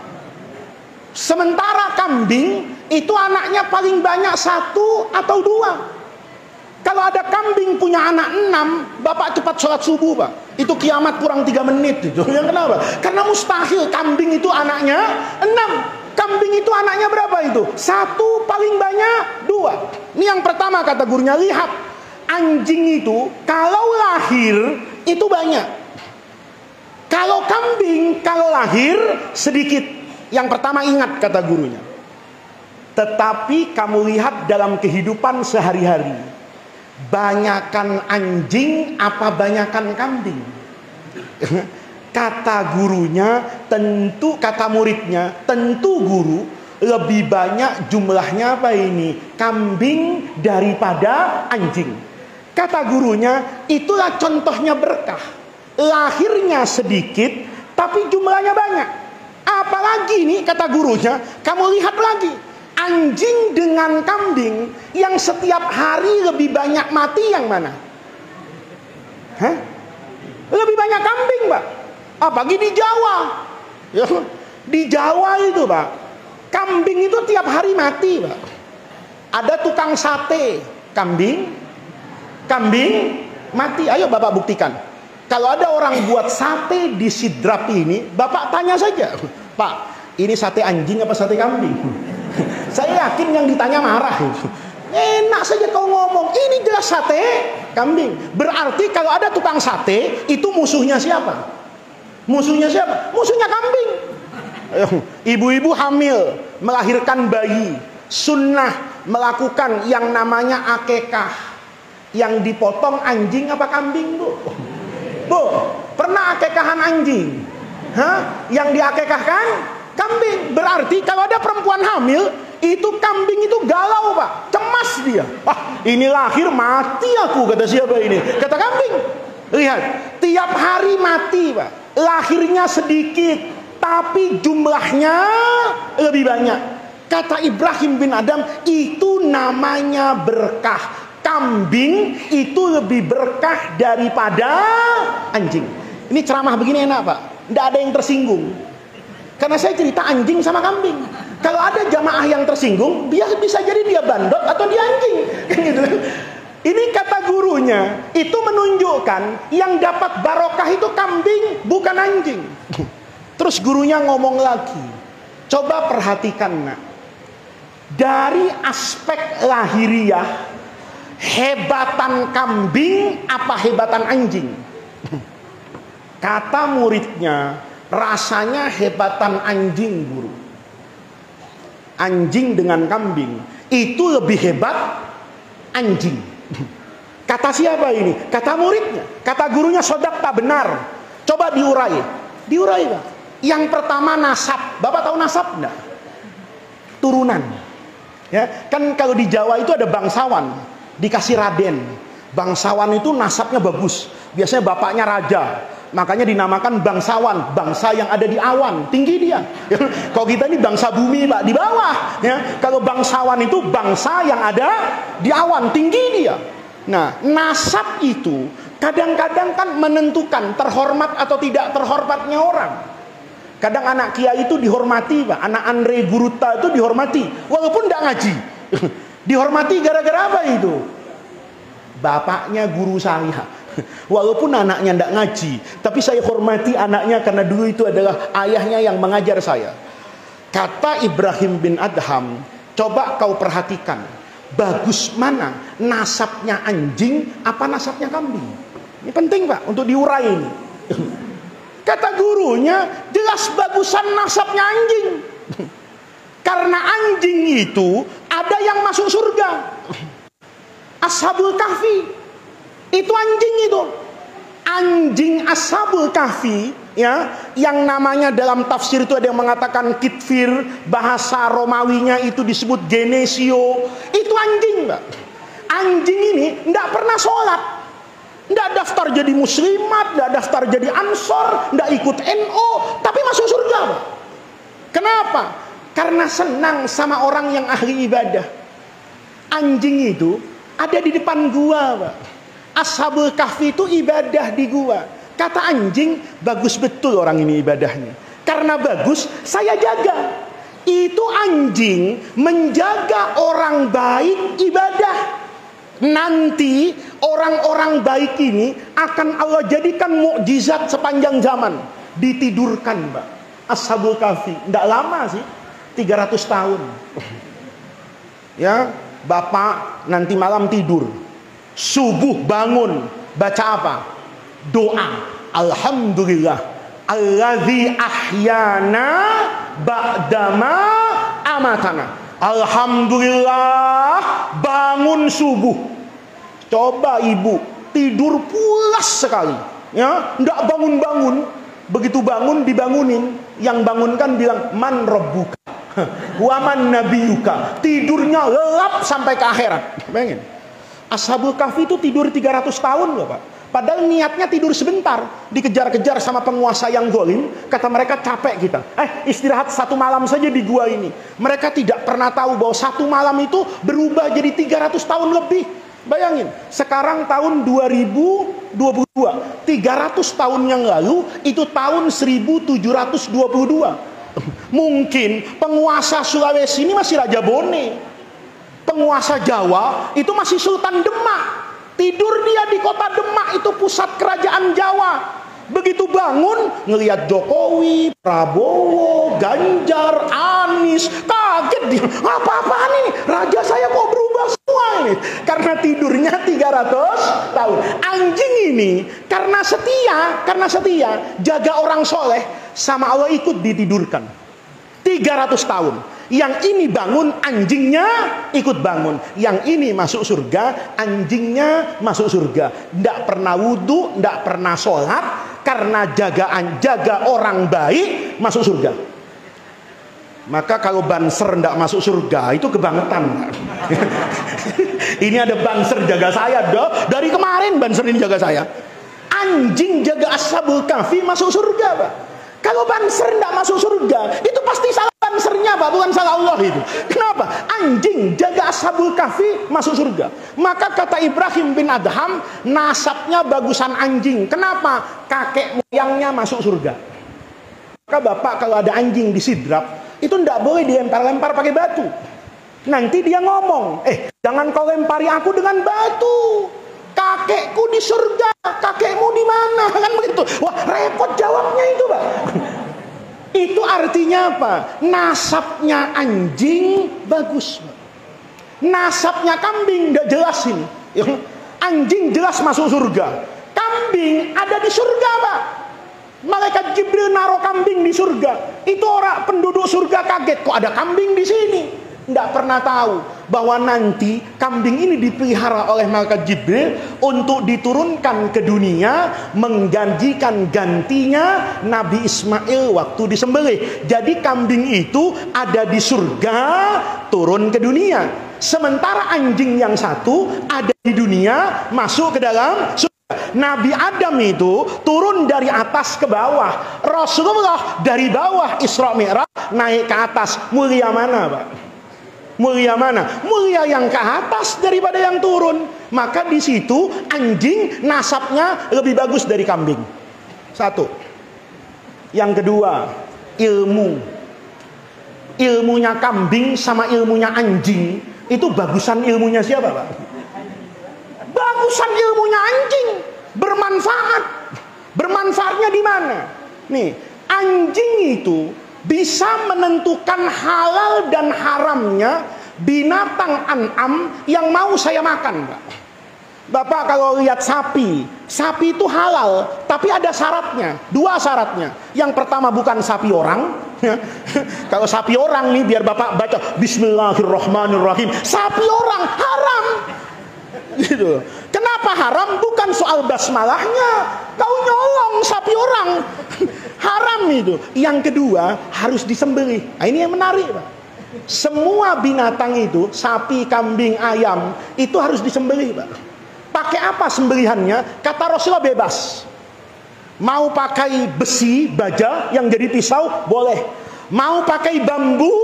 Sementara kambing itu anaknya paling banyak 1 atau 2. Kalau ada kambing punya anak 6, Bapak cepat sholat subuh, Pak. Itu kiamat kurang 3 menit itu. Yang kenapa? Karena mustahil kambing itu anaknya 6. Kambing itu anaknya berapa itu? 1 paling banyak 2. Ini yang pertama kata gurunya, lihat. Anjing itu kalau lahir itu banyak. Kalau kambing kalau lahir sedikit. Yang pertama ingat kata gurunya. Tetapi kamu lihat dalam kehidupan sehari-hari, banyakan anjing apa banyakan kambing? Kata gurunya tentu, kata muridnya tentu guru lebih banyak jumlahnya apa ini? Kambing daripada anjing. Kata gurunya itulah contohnya berkah. Lahirnya sedikit tapi jumlahnya banyak. Apalagi nih kata gurunya, kamu lihat lagi anjing dengan kambing yang setiap hari lebih banyak mati yang mana? Hah? Lebih banyak kambing, Pak. Apalagi di Jawa. Ya, di Jawa itu, Pak, kambing itu tiap hari mati, Pak. Ada tukang sate kambing mati. Ayo Bapak buktikan. Kalau ada orang buat sate di Sidrap ini, Bapak tanya saja, Pak, ini sate anjing apa sate kambing? Saya yakin yang ditanya marah. Enak saja kau ngomong, ini jelas sate kambing. Berarti kalau ada tukang sate, itu musuhnya siapa? Musuhnya siapa? Musuhnya kambing. Ibu-ibu hamil, melahirkan bayi, sunnah melakukan yang namanya akekah. Yang dipotong anjing apa kambing, Bu? Bu, pernah akekahan anjing? Hah? Yang diakekahkan kambing. Berarti kalau ada perempuan hamil, itu kambing itu galau, Pak. Cemas dia. Wah, ini lahir mati aku, kata siapa ini? Kata kambing. Lihat, tiap hari mati, Pak. Lahirnya sedikit, tapi jumlahnya lebih banyak. Kata Ibrahim bin Adam, itu namanya berkah. Kambing itu lebih berkah daripada anjing. Ini ceramah begini enak, Pak. Tidak ada yang tersinggung. Karena saya cerita anjing sama kambing. Kalau ada jamaah yang tersinggung, dia bisa jadi dia bandot atau dia anjing. Kan gitu. Ini kata gurunya, itu menunjukkan yang dapat barokah itu kambing, bukan anjing. Terus gurunya ngomong lagi, coba perhatikan, nak. Dari aspek lahiriah, hebatan kambing apa hebatan anjing? Kata muridnya, rasanya hebatan anjing, guru. Anjing dengan kambing itu lebih hebat anjing. Kata siapa ini? Kata muridnya. Kata gurunya, sodak tak benar. Coba diurai. Diurai, Pak. Yang pertama nasab. Bapak tahu nasab enggak? Turunan. Ya, kan kalau di Jawa itu ada bangsawan, dikasih raden. Bangsawan itu nasabnya bagus. Biasanya bapaknya raja. Makanya dinamakan bangsawan, bangsa yang ada di awan, tinggi dia. Kalau kita ini bangsa bumi, Pak, di bawah. Ya, kalau bangsawan itu bangsa yang ada di awan, tinggi dia. Nah, nasab itu kadang-kadang kan menentukan terhormat atau tidak terhormatnya orang. Kadang anak kiai itu dihormati, Pak. Anak Andre Guruta itu dihormati, walaupun tidak ngaji. Dihormati gara-gara apa itu? Bapaknya guru saya. Walaupun anaknya tidak ngaji, tapi saya hormati anaknya karena dulu itu adalah ayahnya yang mengajar saya. Kata Ibrahim bin Adham, coba kau perhatikan, bagus mana nasabnya anjing apa nasabnya kambing? Ini penting, Pak, untuk diurai ini. Kata gurunya, jelas bagusan nasabnya anjing. Karena anjing itu ada yang masuk surga. Ashabul Kahfi itu anjing itu. Anjing Ashabul Kahfi, ya, yang namanya dalam tafsir itu ada yang mengatakan kitfir, bahasa Romawinya itu disebut genesio. Itu anjing, Mbak. Anjing ini tidak pernah sholat, tidak daftar jadi muslimat, tidak daftar jadi ansor, tidak ikut NO, tapi masuk surga, Mbak. Kenapa? karena senang sama orang yang ahli ibadah. Anjing itu ada di depan gua, Pak. Ashabul Kahfi itu ibadah di gua. Kata anjing, bagus betul orang ini ibadahnya. Karena bagus, saya jaga. Itu anjing menjaga orang baik ibadah. Nanti orang-orang baik ini akan Allah jadikan mukjizat sepanjang zaman. Ditidurkan, Pak. Ashabul Kahfi, tidak lama sih, 300 tahun. Ya, bapak nanti malam tidur, subuh bangun, baca apa? Doa. Alhamdulillah alladzi ahyana ba'dama amatana. Alhamdulillah bangun subuh. Coba ibu tidur pulas sekali, ya, ndak bangun-bangun. Begitu bangun dibangunin, yang bangunkan bilang man rabbuka waman nabiyuka. Tidurnya lelap sampai ke akhirat. Bayangin, Ashabul Kahfi itu tidur 300 tahun loh, Pak. Padahal niatnya tidur sebentar, dikejar-kejar sama penguasa yang zalim. Kata mereka, capek kita, istirahat 1 malam saja di gua ini. Mereka tidak pernah tahu bahwa 1 malam itu berubah jadi 300 tahun lebih. Bayangin, sekarang tahun 2022, 300 tahun yang lalu itu tahun 1722. Mungkin penguasa Sulawesi ini masih Raja Bone, penguasa Jawa itu masih Sultan Demak. Tidur dia di kota Demak, itu pusat kerajaan Jawa. Begitu bangun, ngelihat Jokowi, Prabowo, Ganjar, Anies, kaget dia. Apa-apaan ini? Raja saya kok berubah semua ini? Karena tidurnya 300 tahun. Anjing ini karena setia, jaga orang soleh, sama Allah ikut ditidurkan 300 tahun. Yang ini bangun, anjingnya ikut bangun. Yang ini masuk surga, anjingnya masuk surga. Tidak pernah wudhu, tidak pernah sholat, karena jaga orang baik masuk surga. Maka kalau banser tidak masuk surga, itu kebangetan. Ini ada banser jaga saya, dari kemarin banser ini jaga saya. Anjing jaga Ashabul Kahfi masuk surga, Pak. Kalau banser tidak masuk surga, itu pasti salah bansernya, Pak, bukan salah Allah itu. Kenapa? Anjing jaga Ashabul Kahfi masuk surga. Maka kata Ibrahim bin Adham, nasabnya bagusan anjing. Kenapa? Kakek moyangnya masuk surga. Maka bapak kalau ada anjing di sidrap, itu tidak boleh dilempar-lempar pakai batu. Nanti dia ngomong, jangan kau lempari aku dengan batu. Kakekku di surga, kakekmu di mana? Kan begitu. Wah, repot jawabnya itu, Pak. Itu artinya apa? Nasabnya anjing bagus, Pak. Nasabnya kambing tidak jelasin. Anjing jelas masuk surga. Kambing ada di surga, Pak. Malaikat Jibril naruh kambing di surga. Itu orang penduduk surga kaget, kok ada kambing di sini? Tidak pernah tahu bahwa nanti kambing ini dipelihara oleh malaikat Jibril untuk diturunkan ke dunia, menggantikan gantinya Nabi Ismail waktu disembelih. Jadi kambing itu ada di surga, turun ke dunia. Sementara anjing yang satu ada di dunia, masuk ke dalam surga. Nabi Adam itu turun dari atas ke bawah. Rasulullah dari bawah Isra Mi'raj naik ke atas. Mulia mana, Pak? Mulia mana? Mulia yang ke atas daripada yang turun. Maka di situ anjing nasabnya lebih bagus dari kambing. Satu. Yang kedua, ilmu. Ilmunya kambing sama ilmunya anjing itu bagusan ilmunya siapa, Pak? Bagusan ilmunya anjing. Bermanfaat. Bermanfaatnya di mana? Nih, anjing itu bisa menentukan halal dan haramnya binatang an'am yang mau saya makan, Pak. Bapak kalau lihat sapi itu halal, tapi ada syaratnya, 2 syaratnya. Yang pertama bukan sapi orang. Kalau sapi orang nih, biar Bapak baca Bismillahirrahmanirrahim, sapi orang haram. Gitu. Kenapa haram? Bukan soal basmalahnya. Kau nyolong sapi orang. Haram itu. Yang kedua, harus disembelih. Nah, ini yang menarik, Pak. Semua binatang itu, sapi, kambing, ayam, itu harus disembelih, Pak. Pakai apa sembelihannya? Kata Rasulullah bebas. Mau pakai besi, baja yang jadi pisau, boleh. Mau pakai bambu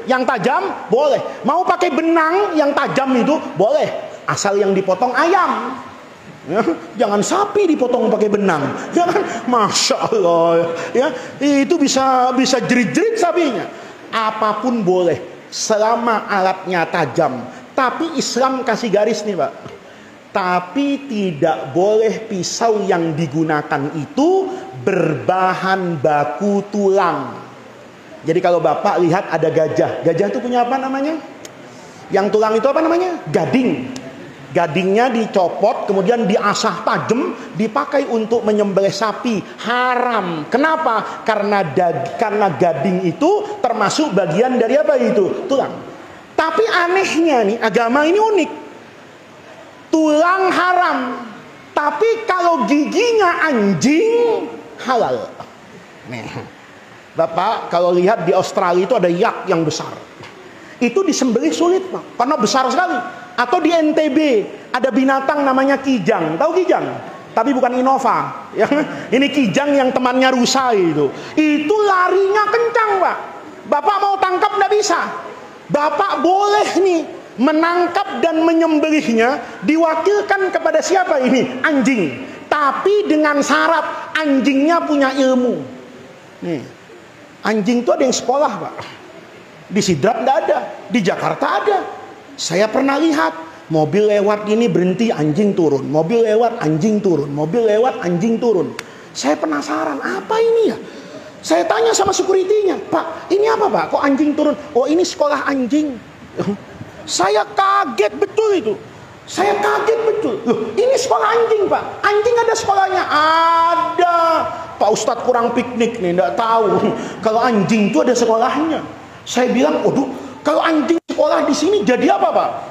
yang tajam, boleh. Mau pakai benang yang tajam itu, boleh. Asal yang dipotong ayam. Ya, jangan sapi dipotong pakai benang. Jangan, masya Allah. Ya, itu bisa jerit-jerit sapinya. Apapun boleh, selama alatnya tajam. Tapi Islam kasih garis nih Pak. Tapi tidak boleh pisau yang digunakan itu berbahan baku tulang. Jadi kalau Bapak lihat ada gajah. Gajah itu punya apa namanya? Yang tulang itu apa namanya? Gading. Gadingnya dicopot, kemudian diasah tajam, dipakai untuk menyembelih sapi. Haram. Kenapa? Karena gading itu termasuk bagian dari apa itu? Tulang. Tapi anehnya nih, agama ini unik. Tulang haram, tapi kalau giginya anjing halal. Nih, Bapak kalau lihat di Australia itu ada yak yang besar. Itu disembelih sulit Pak, karena besar sekali. Atau di NTB ada binatang namanya kijang. Tahu kijang? Tapi bukan Innova. Ya, ini kijang yang temannya rusa itu. Itu larinya kencang Pak. Bapak mau tangkap nggak bisa. Bapak boleh nih menangkap dan menyembelihnya, diwakilkan kepada siapa ini? Anjing. Tapi dengan syarat anjingnya punya ilmu. Nih, anjing itu ada yang sekolah Pak. Di Sidrap nggak ada, di Jakarta ada. Saya pernah lihat mobil lewat ini berhenti, anjing turun. Mobil lewat, anjing turun. Mobil lewat, anjing turun. Saya penasaran, apa ini ya? Saya tanya sama security-nya, Pak, ini apa Pak? Kok anjing turun? Oh, ini sekolah anjing. Saya kaget betul itu. Saya kaget betul. Loh, ini sekolah anjing Pak. Anjing ada sekolahnya? Ada. Pak Ustadz kurang piknik nih, nggak tahu. Kalau anjing itu ada sekolahnya. Saya bilang, waduh, kalau anjing sekolah di sini jadi apa Pak?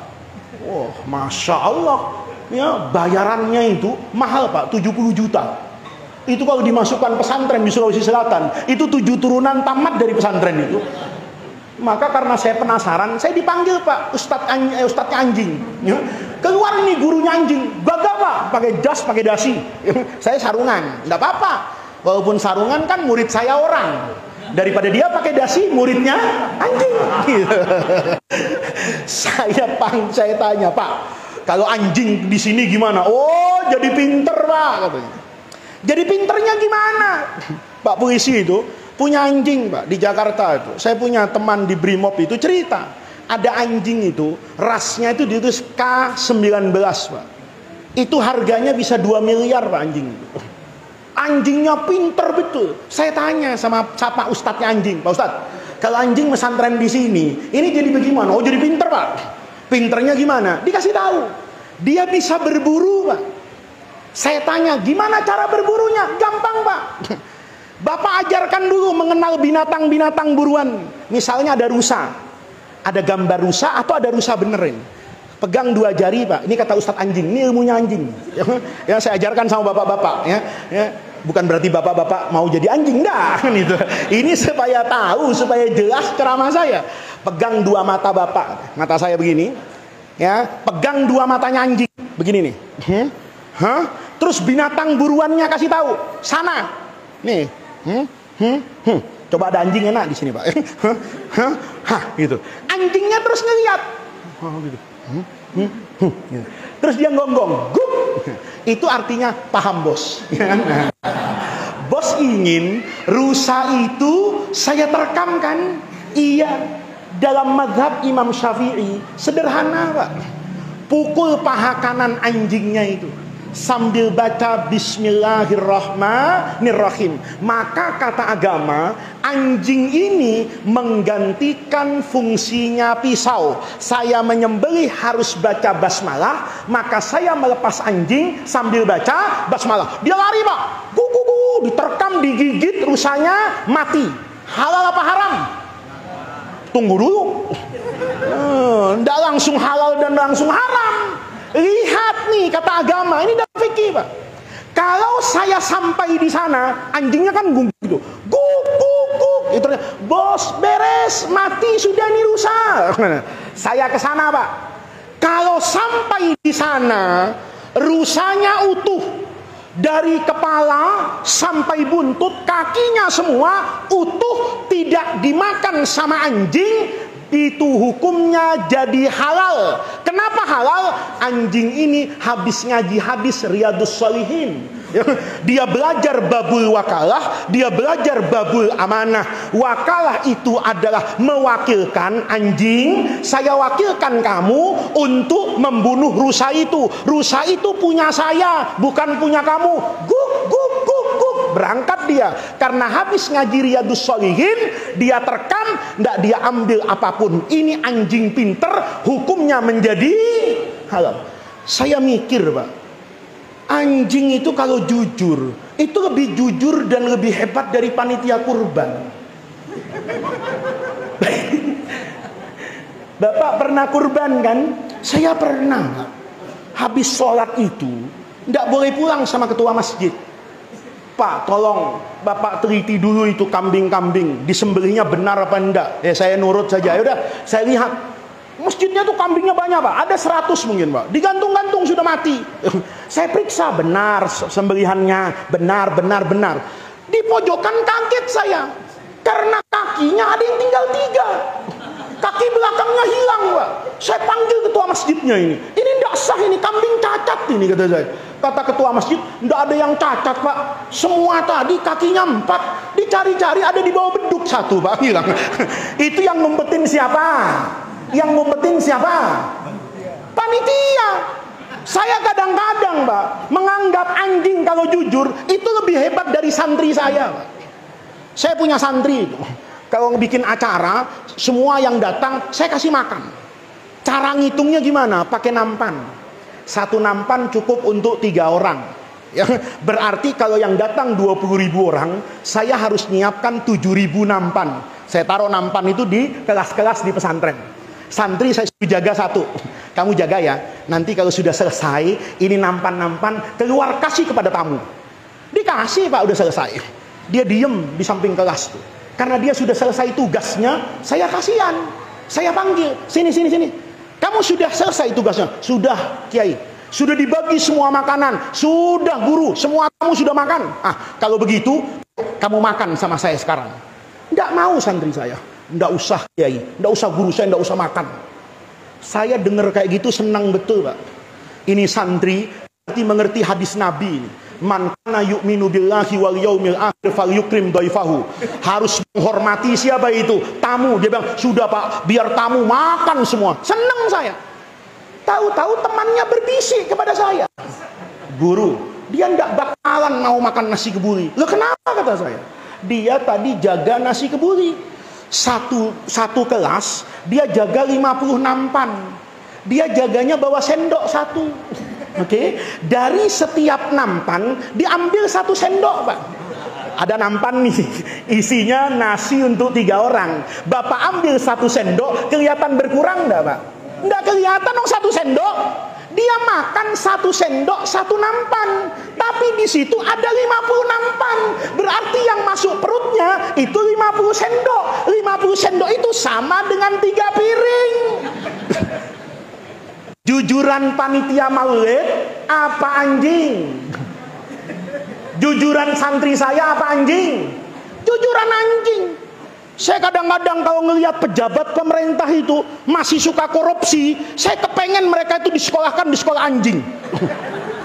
Oh, masya Allah. Ya, bayarannya itu mahal Pak, 70 juta. Itu kalau dimasukkan pesantren di Sulawesi Selatan, itu 7 turunan tamat dari pesantren itu. Maka karena saya penasaran, saya dipanggil Pak, Ustadznya anjing. Ya. Keluar ini gurunya anjing. Gagah Pak, pakai jas, pakai dasi. Saya sarungan, enggak apa-apa. Walaupun sarungan kan murid saya orang. Daripada dia pakai dasi, muridnya anjing. Saya tanya, Pak, kalau anjing di sini gimana? Oh, jadi pinter Pak, katanya. Jadi pinternya gimana? Pak polisi itu punya anjing Pak di Jakarta itu. Saya punya teman di Brimob itu cerita, ada anjing itu rasnya itu ditulis K19 Pak. Itu harganya bisa 2 miliar Pak anjing itu. Anjingnya pinter betul. Saya tanya sama siapa ustadznya anjing, Pak Ustadz, kalau anjing pesantren di sini, ini jadi bagaimana? Oh, jadi pinter Pak. Pinternya gimana? Dikasih tahu. Dia bisa berburu Pak. Saya tanya, gimana cara berburunya? Gampang Pak. Bapak ajarkan dulu mengenal binatang-binatang buruan. Misalnya ada rusa, ada gambar rusa atau ada rusa benerin. Pegang 2 jari Pak. Ini kata Ustadz anjing. Ini ilmunya anjing. Ya, saya ajarkan sama bapak-bapak. Ya, bukan berarti bapak-bapak mau jadi anjing, enggak. Gitu. Ini supaya tahu, supaya jelas ceramah saya. Pegang 2 mata bapak. Mata saya begini. Ya, pegang 2 matanya anjing. Begini nih. Terus binatang buruannya kasih tahu. Sana. Nih. Coba ada anjing enak di sini Pak. Gitu. Anjingnya terus ngeliat. Gitu. Terus dia gonggong, gup. Itu artinya paham bos. Bos ingin rusa itu saya terekamkan. Iya, dalam mazhab Imam Syafi'i sederhana Pak. Pukul paha kanan anjingnya itu sambil baca Bismillahirrahmanirrahim. Maka kata agama, anjing ini menggantikan fungsinya pisau. Saya menyembelih harus baca basmalah, maka saya melepas anjing sambil baca basmalah. Dia lari Pak, diterkam, digigit, rusanya mati. Halal apa haram? Tunggu dulu. Nggak langsung halal dan langsung haram. Lihat nih kata agama, ini dalam fikih Pak. Kalau saya sampai di sana, anjingnya kan gungguk gitu. Guk. Itu bos beres, mati sudah nih rusa. Saya ke sana Pak. Kalau sampai di sana, rusanya utuh, Dari kepala sampai buntut, kakinya semua utuh, tidak dimakan sama anjing, itu hukumnya jadi halal. Kenapa halal? Anjing ini habis ngaji hadis Riyadhus Shalihin. Dia belajar babul wakalah, dia belajar babul amanah. Wakalah itu adalah mewakilkan anjing. Saya wakilkan kamu untuk membunuh rusa itu. Rusa itu punya saya, bukan punya kamu. Guk, guk, guk, guk. Berangkat dia. Karena habis ngaji Riyadhus Shalihin, dia terekam, tidak dia ambil apapun. Ini anjing pinter, hukumnya menjadi halal. Saya mikir, Pak, anjing itu kalau jujur, itu lebih jujur dan lebih hebat dari panitia kurban. Bapak pernah kurban kan? Saya pernah. Habis sholat itu, tidak boleh pulang sama ketua masjid. Pak, tolong Bapak teliti dulu itu kambing-kambing, disembelihnya benar apa enggak. Ya saya nurut saja. Yaudah, saya lihat masjidnya tuh kambingnya banyak, Pak. Ada 100 mungkin, Pak. Digantung-gantung sudah mati. Saya periksa benar sembelihannya, benar. Di pojokan kaget saya. Karena kakinya ada yang tinggal 3. Kaki belakangnya hilang, Pak. Saya panggil ketua masjidnya ini. Ini enggak sah, ini kambing cacat ini, kata saya. Kata ketua masjid, enggak ada yang cacat, Pak. Semua tadi kakinya 4. Dicari-cari ada di bawah beduk 1, Pak. Hilang. Itu yang ngumpetin siapa? Yang ngumpetin siapa? Panitia. Saya kadang-kadang, Pak, menganggap anjing kalau jujur itu lebih hebat dari santri saya, Pak. Saya punya santri itu. Kalau bikin acara, semua yang datang saya kasih makan. Cara ngitungnya gimana? Pakai nampan. 1 nampan cukup untuk 3 orang. Ya, berarti kalau yang datang 20.000 orang, saya harus nyiapkan 7.000 nampan. Saya taruh nampan itu di kelas-kelas di pesantren. Santri saya suruh jaga 1. Kamu jaga ya. Nanti kalau sudah selesai, ini nampan-nampan keluar kasih kepada tamu. Dikasih, Pak, udah selesai. Dia diem di samping kelas tuh. Karena dia sudah selesai tugasnya, saya kasihan. Saya panggil, sini. Kamu sudah selesai tugasnya? Sudah, Kiai. Sudah dibagi semua makanan. Sudah, guru. Semua kamu sudah makan. Kalau begitu, kamu makan sama saya sekarang. Nggak mau santri saya. Nggak usah, Kiai. Nggak usah guru, saya nggak usah makan. Saya dengar kayak gitu senang betul, Pak. Ini santri berarti mengerti hadis Nabi ini. Man kana yu'minu billahi wal yaumil akhir falyukrim dhaifahu. Harus menghormati siapa itu? Tamu. Dia bilang, "Sudah, Pak, biar tamu makan semua." Senang saya. Tahu-tahu temannya berbisik kepada saya. Guru, dia enggak bakalan mau makan nasi kebuli. Loh, kenapa, kata saya? Dia tadi jaga nasi kebuli. Satu kelas, dia jaga 50 nampan. Dia jaganya bawa sendok 1. Oke, dari setiap nampan diambil 1 sendok, Pak. Ada nampan nih, isinya nasi untuk 3 orang. Bapak ambil 1 sendok, kelihatan berkurang enggak, Pak? Enggak kelihatan dong 1 sendok. Dia makan 1 sendok 1 nampan. Tapi di situ ada 50 nampan. Berarti yang masuk perutnya itu 50 sendok. 50 sendok itu sama dengan 3 piring. Jujuran panitia maulid apa anjing? Jujuran santri saya apa anjing? Jujuran anjing. Saya kadang-kadang kalau ngelihat pejabat pemerintah itu masih suka korupsi, saya kepengen mereka itu disekolahkan di sekolah anjing.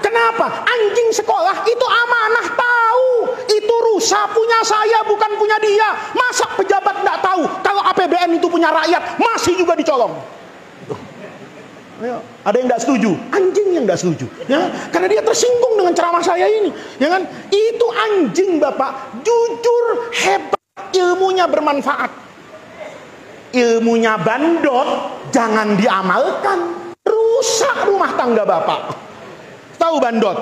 Kenapa? Anjing sekolah itu amanah tahu. Itu rusa punya saya, bukan punya dia. Masa pejabat tidak tahu kalau APBN itu punya rakyat, masih juga dicolong? Ayo, ada yang tidak setuju? Anjing yang tidak setuju, ya, karena dia tersinggung dengan ceramah saya ini, ya kan? Itu anjing, Bapak, jujur, hebat, ilmunya bermanfaat. Ilmunya bandot, jangan diamalkan, rusak rumah tangga Bapak. Tahu bandot?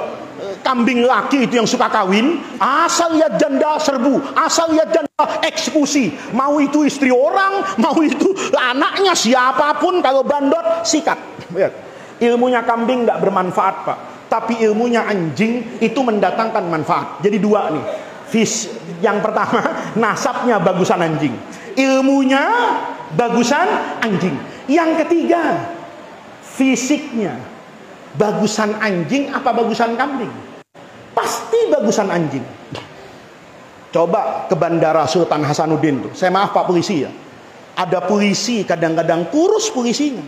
Kambing laki itu yang suka kawin, asal lihat janda serbu, asal lihat janda eksekusi. Mau itu istri orang, mau itu anaknya, siapapun, kalau bandot sikat. Lihat, ilmunya kambing nggak bermanfaat, Pak. Tapi ilmunya anjing itu mendatangkan manfaat. Jadi 2 nih. Yang pertama, nasabnya bagusan anjing. Ilmunya bagusan anjing. Yang ketiga, fisiknya bagusan anjing apa bagusan kambing? pasti bagusan anjing. Coba ke Bandara Sultan Hasanuddin tuh. Saya maaf Pak polisi ya. Ada polisi kadang-kadang kurus polisinya,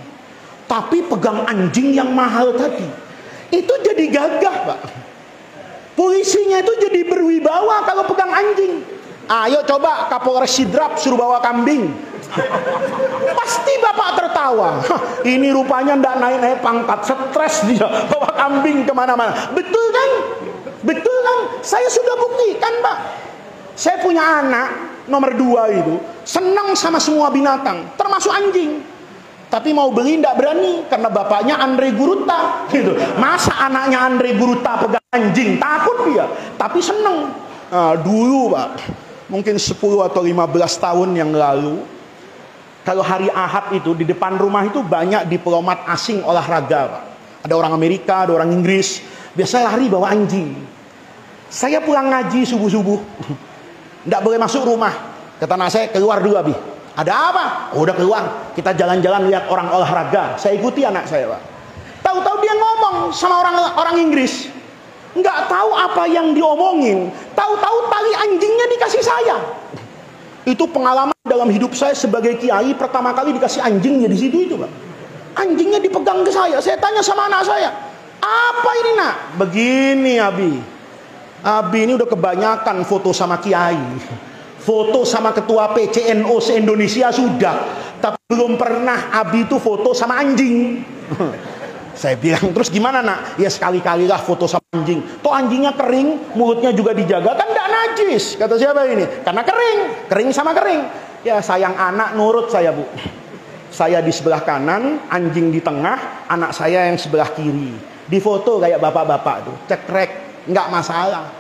tapi pegang anjing yang mahal tadi. Itu jadi gagah Pak. Polisinya itu jadi berwibawa kalau pegang anjing. Ayo coba Kapolres Sidrap suruh bawa kambing. Pasti Bapak tertawa. Ini rupanya ndak naik-naik pangkat, stres dia bawa kambing kemana-mana. Betul kan? Betul kan? Saya sudah buktikan Pak. Saya punya anak nomor 2 itu senang sama semua binatang, termasuk anjing. Tapi mau beli ndak berani karena bapaknya Andre Guruta gitu. Masa anaknya Andre Guruta pegang anjing? Takut dia. Tapi seneng. Nah, dulu Pak, mungkin 10 atau 15 tahun yang lalu, kalau hari Ahad itu di depan rumah itu banyak diplomat asing olahraga Pak. Ada orang Amerika, ada orang Inggris. Biasa lari bawa anjing. Saya pulang ngaji subuh-subuh, nggak boleh masuk rumah. Kata anak saya, keluar dulu Abi. Ada apa? Oh, udah keluar. Kita jalan-jalan lihat orang olahraga. Saya ikuti anak saya Pak. Tahu-tahu dia ngomong sama orang Inggris. Nggak tahu apa yang diomongin. Tahu-tahu tali anjingnya dikasih saya. Itu pengalaman dalam hidup saya sebagai kiai, pertama kali dikasih anjingnya di situ itu Pak. Anjingnya dipegang ke saya. Saya tanya sama anak saya, apa ini nak? Begini Abi. Abi ini udah kebanyakan foto sama kiai, foto sama ketua PCNO se-Indonesia sudah, tapi belum pernah Abi itu foto sama anjing. Saya bilang, terus gimana nak? Ya sekali-kali lah foto sama anjing. Toh anjingnya kering, mulutnya juga dijaga, kan tidak najis. Kata siapa ini? Karena kering sama kering. Ya sayang anak, nurut saya Bu. Saya di sebelah kanan, anjing di tengah, anak saya yang sebelah kiri. Di foto kayak bapak-bapak tuh, cekrek, nggak masalah.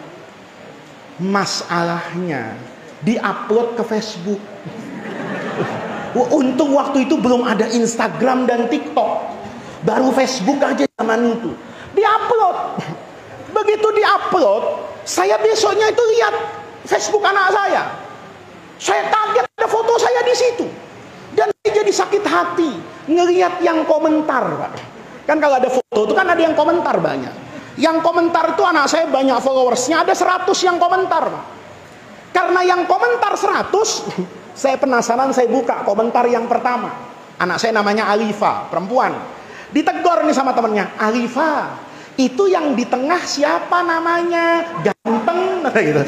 Masalahnya di-upload ke Facebook. Untung waktu itu belum ada Instagram dan TikTok, baru Facebook aja zaman itu. Di-upload. Begitu di-upload, saya besoknya itu lihat Facebook anak saya. Saya kaget ada foto saya di situ. Dan saya jadi sakit hati ngelihat yang komentar Pak. Kan kalau ada foto itu kan ada yang komentar banyak. Yang komentar itu anak saya banyak followersnya, ada 100 yang komentar Pak. Karena yang komentar 100, saya penasaran, saya buka komentar yang pertama. Anak saya namanya Alifa, perempuan. Ditegur nih sama temennya, Alifa, itu yang di tengah siapa namanya? Ganteng gitu.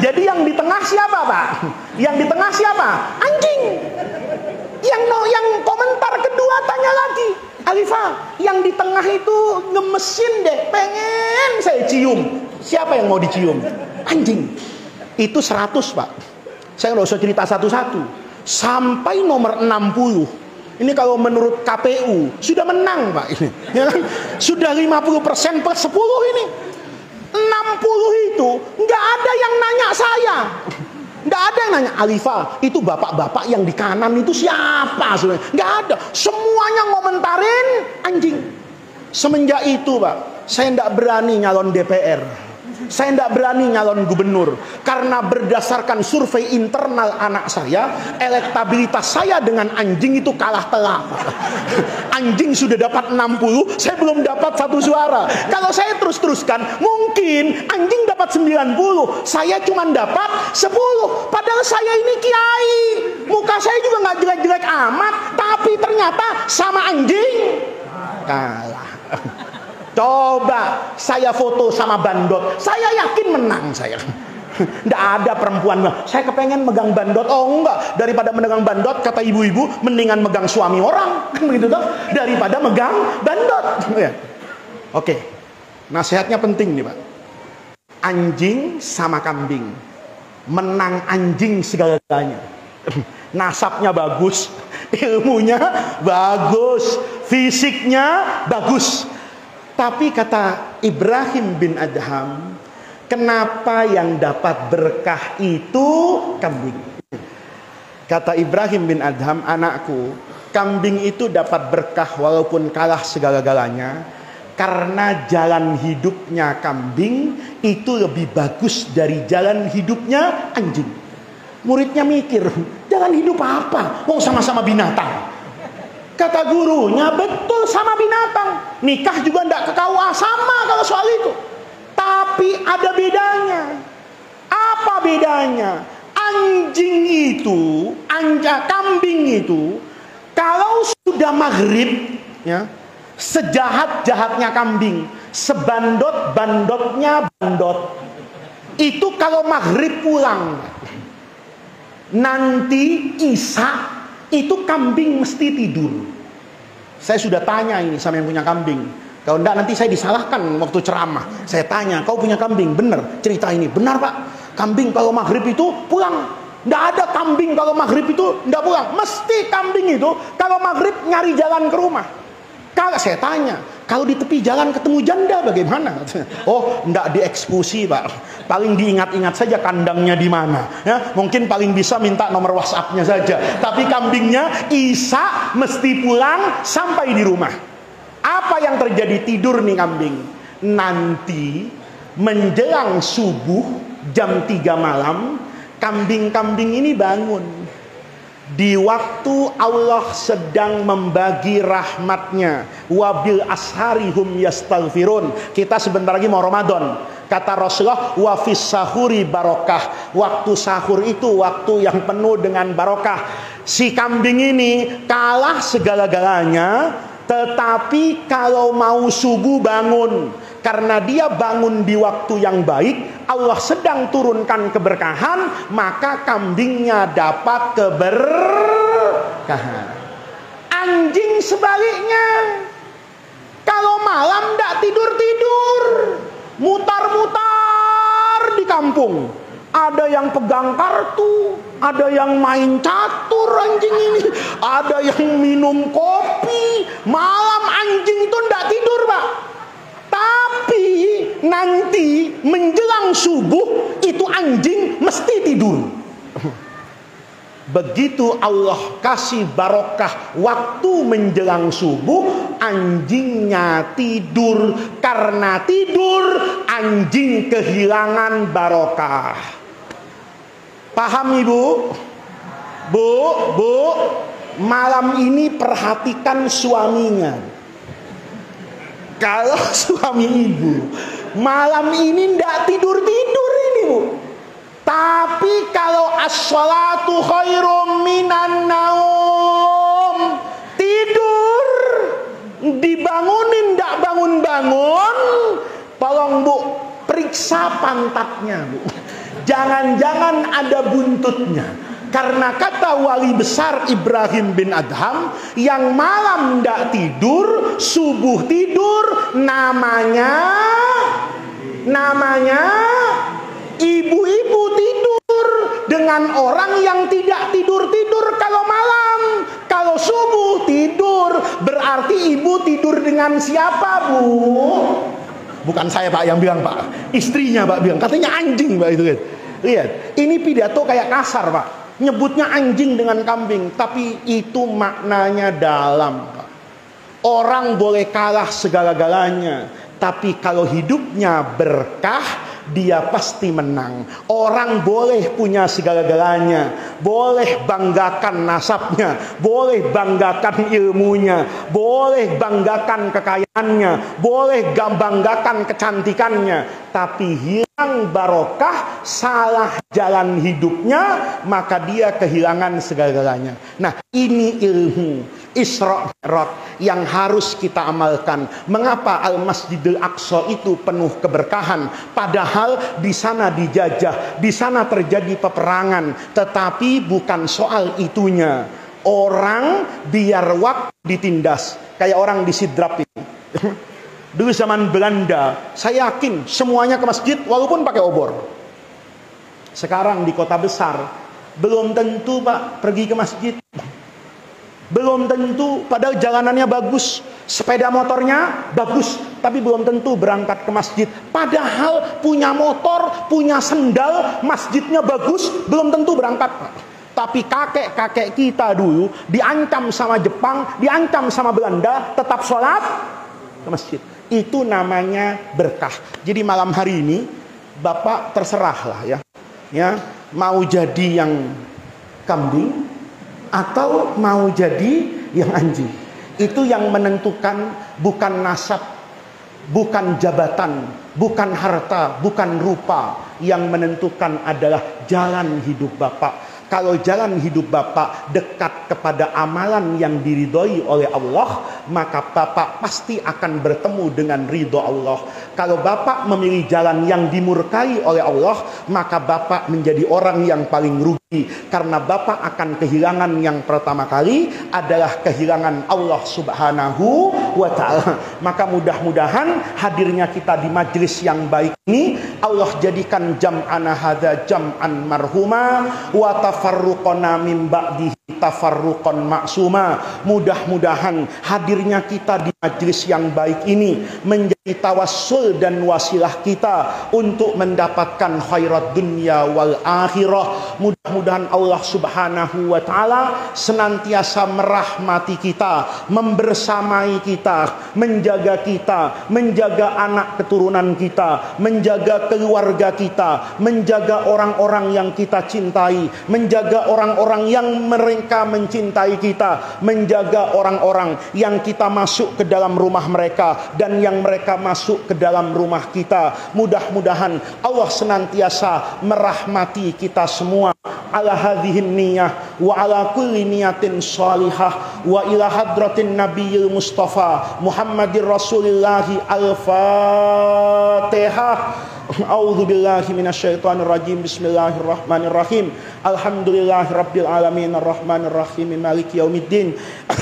Jadi yang di tengah siapa Pak? Yang di tengah siapa? Anjing. Yang komentar kedua tanya lagi, Alifa, yang di tengah itu ngemesin deh, pengen saya cium. Siapa yang mau dicium? Anjing. Itu 100 Pak. Saya nggak usah cerita satu-satu. Sampai nomor 60. Ini kalau menurut KPU sudah menang Pak ini. Ya kan? Sudah 50% per 10 ini. 60 itu nggak ada yang nanya saya. Nggak ada yang nanya, Alifa, itu bapak-bapak yang di kanan itu siapa sebenarnya? Nggak ada. Semuanya ngomentarin anjing. Semenjak itu Pak, saya nggak berani nyalon DPR. Saya tidak berani nyalon gubernur. Karena berdasarkan survei internal anak saya, elektabilitas saya dengan anjing itu kalah telak. Anjing sudah dapat 60, saya belum dapat 1 suara. Kalau saya terus-teruskan, mungkin anjing dapat 90, saya cuma dapat 10. Padahal saya ini kiai, muka saya juga nggak jelek-jelek amat, tapi ternyata sama anjing kalah. Coba saya foto sama bandot, saya yakin menang saya. Nggak ada perempuan, saya kepengen megang bandot. Oh enggak, daripada megang bandot, kata ibu-ibu, mendingan megang suami orang, kan begitu toh, daripada megang bandot. Oke, nasihatnya penting nih Pak. Anjing sama kambing, menang anjing segala-galanya. Nasabnya bagus, ilmunya bagus, fisiknya bagus. Tapi kata Ibrahim bin Adham, kenapa yang dapat berkah itu kambing? Kata Ibrahim bin Adham, anakku, kambing itu dapat berkah walaupun kalah segala-galanya, karena jalan hidupnya kambing itu lebih bagus dari jalan hidupnya anjing. Muridnya mikir, jalan hidup apa? Oh, sama-sama binatang. Kata gurunya, betul sama binatang. Nikah juga tidak ke KUA, sama kalau soal itu. Tapi ada bedanya. Apa bedanya? Anjing itu, kambing itu, kalau sudah maghrib, ya, sejahat-jahatnya kambing, sebandot-bandotnya bandot, itu kalau maghrib pulang, nanti isya itu kambing mesti tidur. Saya sudah tanya ini sama yang punya kambing. Kalau enggak nanti saya disalahkan waktu ceramah. Saya tanya, kau punya kambing, benar cerita ini? Benar Pak, kambing kalau maghrib itu pulang. Enggak ada kambing kalau maghrib itu enggak pulang. Mesti kambing itu kalau maghrib nyari jalan ke rumah. Kalau saya tanya, kalau di tepi jalan ketemu janda bagaimana? Oh, enggak dieksekusi Pak. Paling diingat-ingat saja kandangnya di mana. Ya, mungkin paling bisa minta nomor WhatsApp-nya saja. Tapi kambingnya isya mesti pulang sampai di rumah. Apa yang terjadi? Tidur nih kambing. Nanti menjelang subuh jam 3 malam, kambing-kambing ini bangun. Di waktu Allah sedang membagi rahmatnya. Wabil asharihum yastaghfirun. Kita sebentar lagi mau Ramadan. Kata Rasulullah, wa fis sahuri barokah. Waktu sahur itu waktu yang penuh dengan barokah. Si kambing ini kalah segala-galanya, tetapi kalau mau subuh bangun, karena dia bangun di waktu yang baik, Allah sedang turunkan keberkahan, maka kambingnya dapat keberkahan. Anjing sebaliknya, kalau malam tidak tidur-tidur, mutar-mutar di kampung. Ada yang pegang kartu, ada yang main catur anjing ini, ada yang minum kopi. Malam anjing itu tidak tidur Pak. Tapi nanti menjelang subuh itu anjing mesti tidur. Begitu Allah kasih barokah waktu menjelang subuh, anjingnya tidur. Karena tidur, anjing kehilangan barokah. Paham Ibu? Bu, malam ini perhatikan suaminya. Kalau suami ibu malam ini tidak tidur-tidur ini Bu, tapi kalau as-salatu khairum minan naum, tidur, dibangunin tidak bangun-bangun, tolong Bu, periksa pantatnya Bu. Jangan-jangan ada buntutnya. Karena kata wali besar Ibrahim bin Adham, yang malam tidak tidur, subuh tidur, namanya ibu-ibu tidur dengan orang yang tidak tidur-tidur kalau malam. Kalau subuh tidur, berarti ibu tidur dengan siapa Bu? Bukan saya Pak yang bilang Pak, istrinya Pak bilang, katanya anjing Pak itu kan. Lihat, ini pidato kayak kasar Pak, nyebutnya anjing dengan kambing, tapi itu maknanya dalam Pak. Orang boleh kalah segala-galanya, tapi kalau hidupnya berkah, dia pasti menang. Orang boleh punya segala-galanya, boleh banggakan nasabnya, boleh banggakan ilmunya, boleh banggakan kekayaannya, boleh banggakan kecantikannya, tapi hilang barokah, salah jalan hidupnya, maka dia kehilangan segala-galanya. Nah, ini ilmu Isra Mi'raj yang harus kita amalkan. Mengapa Al-Masjidil Aqsa itu penuh keberkahan, padahal di sana dijajah, di sana terjadi peperangan, tetapi bukan soal itunya. Orang biar waktu ditindas, kayak orang di Sidrap itu. Dulu zaman Belanda, saya yakin semuanya ke masjid walaupun pakai obor. Sekarang di kota besar belum tentu Pak pergi ke masjid. Belum tentu, padahal jalanannya bagus, sepeda motornya bagus, tapi belum tentu berangkat ke masjid. Padahal punya motor, punya sendal, masjidnya bagus, belum tentu berangkat. Tapi kakek-kakek kita dulu diancam sama Jepang, diancam sama Belanda, tetap sholat ke masjid. Itu namanya berkah. Jadi malam hari ini Bapak terserahlah ya, mau jadi yang kambing atau mau jadi yang anjing. Itu yang menentukan bukan nasab, bukan jabatan, bukan harta, bukan rupa. Yang menentukan adalah jalan hidup Bapak. Kalau jalan hidup Bapak dekat kepada amalan yang diridhoi oleh Allah, maka Bapak pasti akan bertemu dengan ridho Allah. Kalau Bapak memilih jalan yang dimurkai oleh Allah, maka Bapak menjadi orang yang paling rugi. Karena Bapak akan kehilangan yang pertama kali adalah kehilangan Allah Subhanahu wa ta'ala. Maka mudah-mudahan hadirnya kita di majlis yang baik ini, Allah jadikan jam'ana hadza jam'an marhuma wa tafarruqana min ba'dihi tafarruqan maksuma. Mudah-mudahan hadirnya kita di majlis yang baik ini menjadi tawassul dan wasilah kita untuk mendapatkan khairat dunia wal akhirah. Mudah-mudahan Allah Subhanahu wa ta'ala senantiasa merahmati kita, membersamai kita, menjaga anak keturunan kita, menjaga keluarga kita, menjaga orang-orang yang kita cintai, menjaga orang-orang yang mereka mencintai kita, menjaga orang-orang yang kita masuk ke dalam rumah mereka dan yang mereka masuk ke dalam rumah kita. Mudah-mudahan Allah senantiasa merahmati kita semua. Ala hadhihin niyah wa ala kulli niyatin salihah wa ila hadratin nabiyil mustafa Muhammadir Rasulillahi al-Fatihah. A'udzu billahi minasyaitonir rajim. Bismillahirrahmanirrahim. Alhamdulillahirabbil alamin arrahmanir rahim maliki yaumiddin.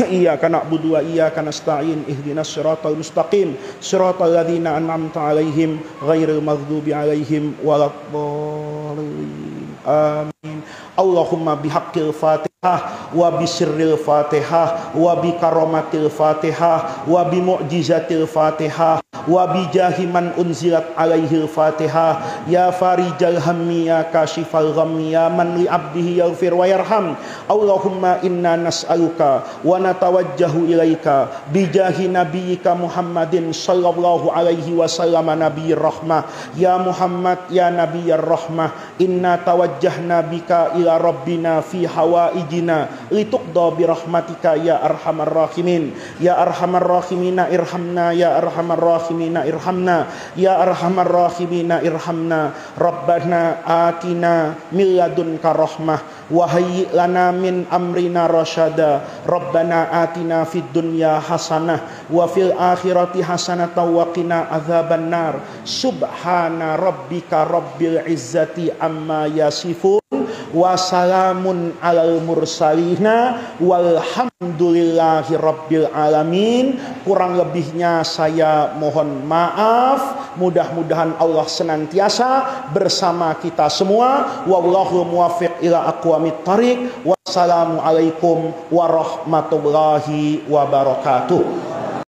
Iyyaka na'budu wa iyyaka nasta'in. Ihdinas siratal mustaqim. Siratal ladzina an'amta 'alaihim ghairil maghdubi 'alaihim waladdallin. Amin. Allahumma bihaqqil Fatihah wa bisirril Fatihah wa bikaromatil Fatihah wa bimu'jizatil Fatihah wa bijahi man unzilat alaihil Fatihah ya farijal hammi ya kashifal ghammi ya man li abdihi yaghfir wa yarham. Allahumma inna nas'aluka wa natawajjahu ilaika bijahi nabiyyika Muhammadin sallallahu alaihi wasallam nabiyyir rahmah. Ya Muhammad ya nabiyyir rahmah, inna tawajjahna bika ila rabbina fi hawaijina lituqda bi rahmatika ya arhamar rahimin. Ya arhamar rahimina irhamna ya arhamar rahimina irhamna ya arhamar rahimina irhamna. Rabbana atina min ladunka rahmah wa hayyi lana min amrina rasyada. Rabbana atina fid dunya hasanah wa fil akhirati hasanah wa qina adzabannar. Subhana rabbika rabbil izzati amma yasifun wa salamun alal mursalina walhamdulillahi rabbil alamin. Kurang lebihnya saya mohon maaf. Mudah-mudahan Allah senantiasa bersama kita semua. Wallahu muwaffiq ila aqwamit thariq. Wassalamu alaikum warahmatullahi wabarakatuh.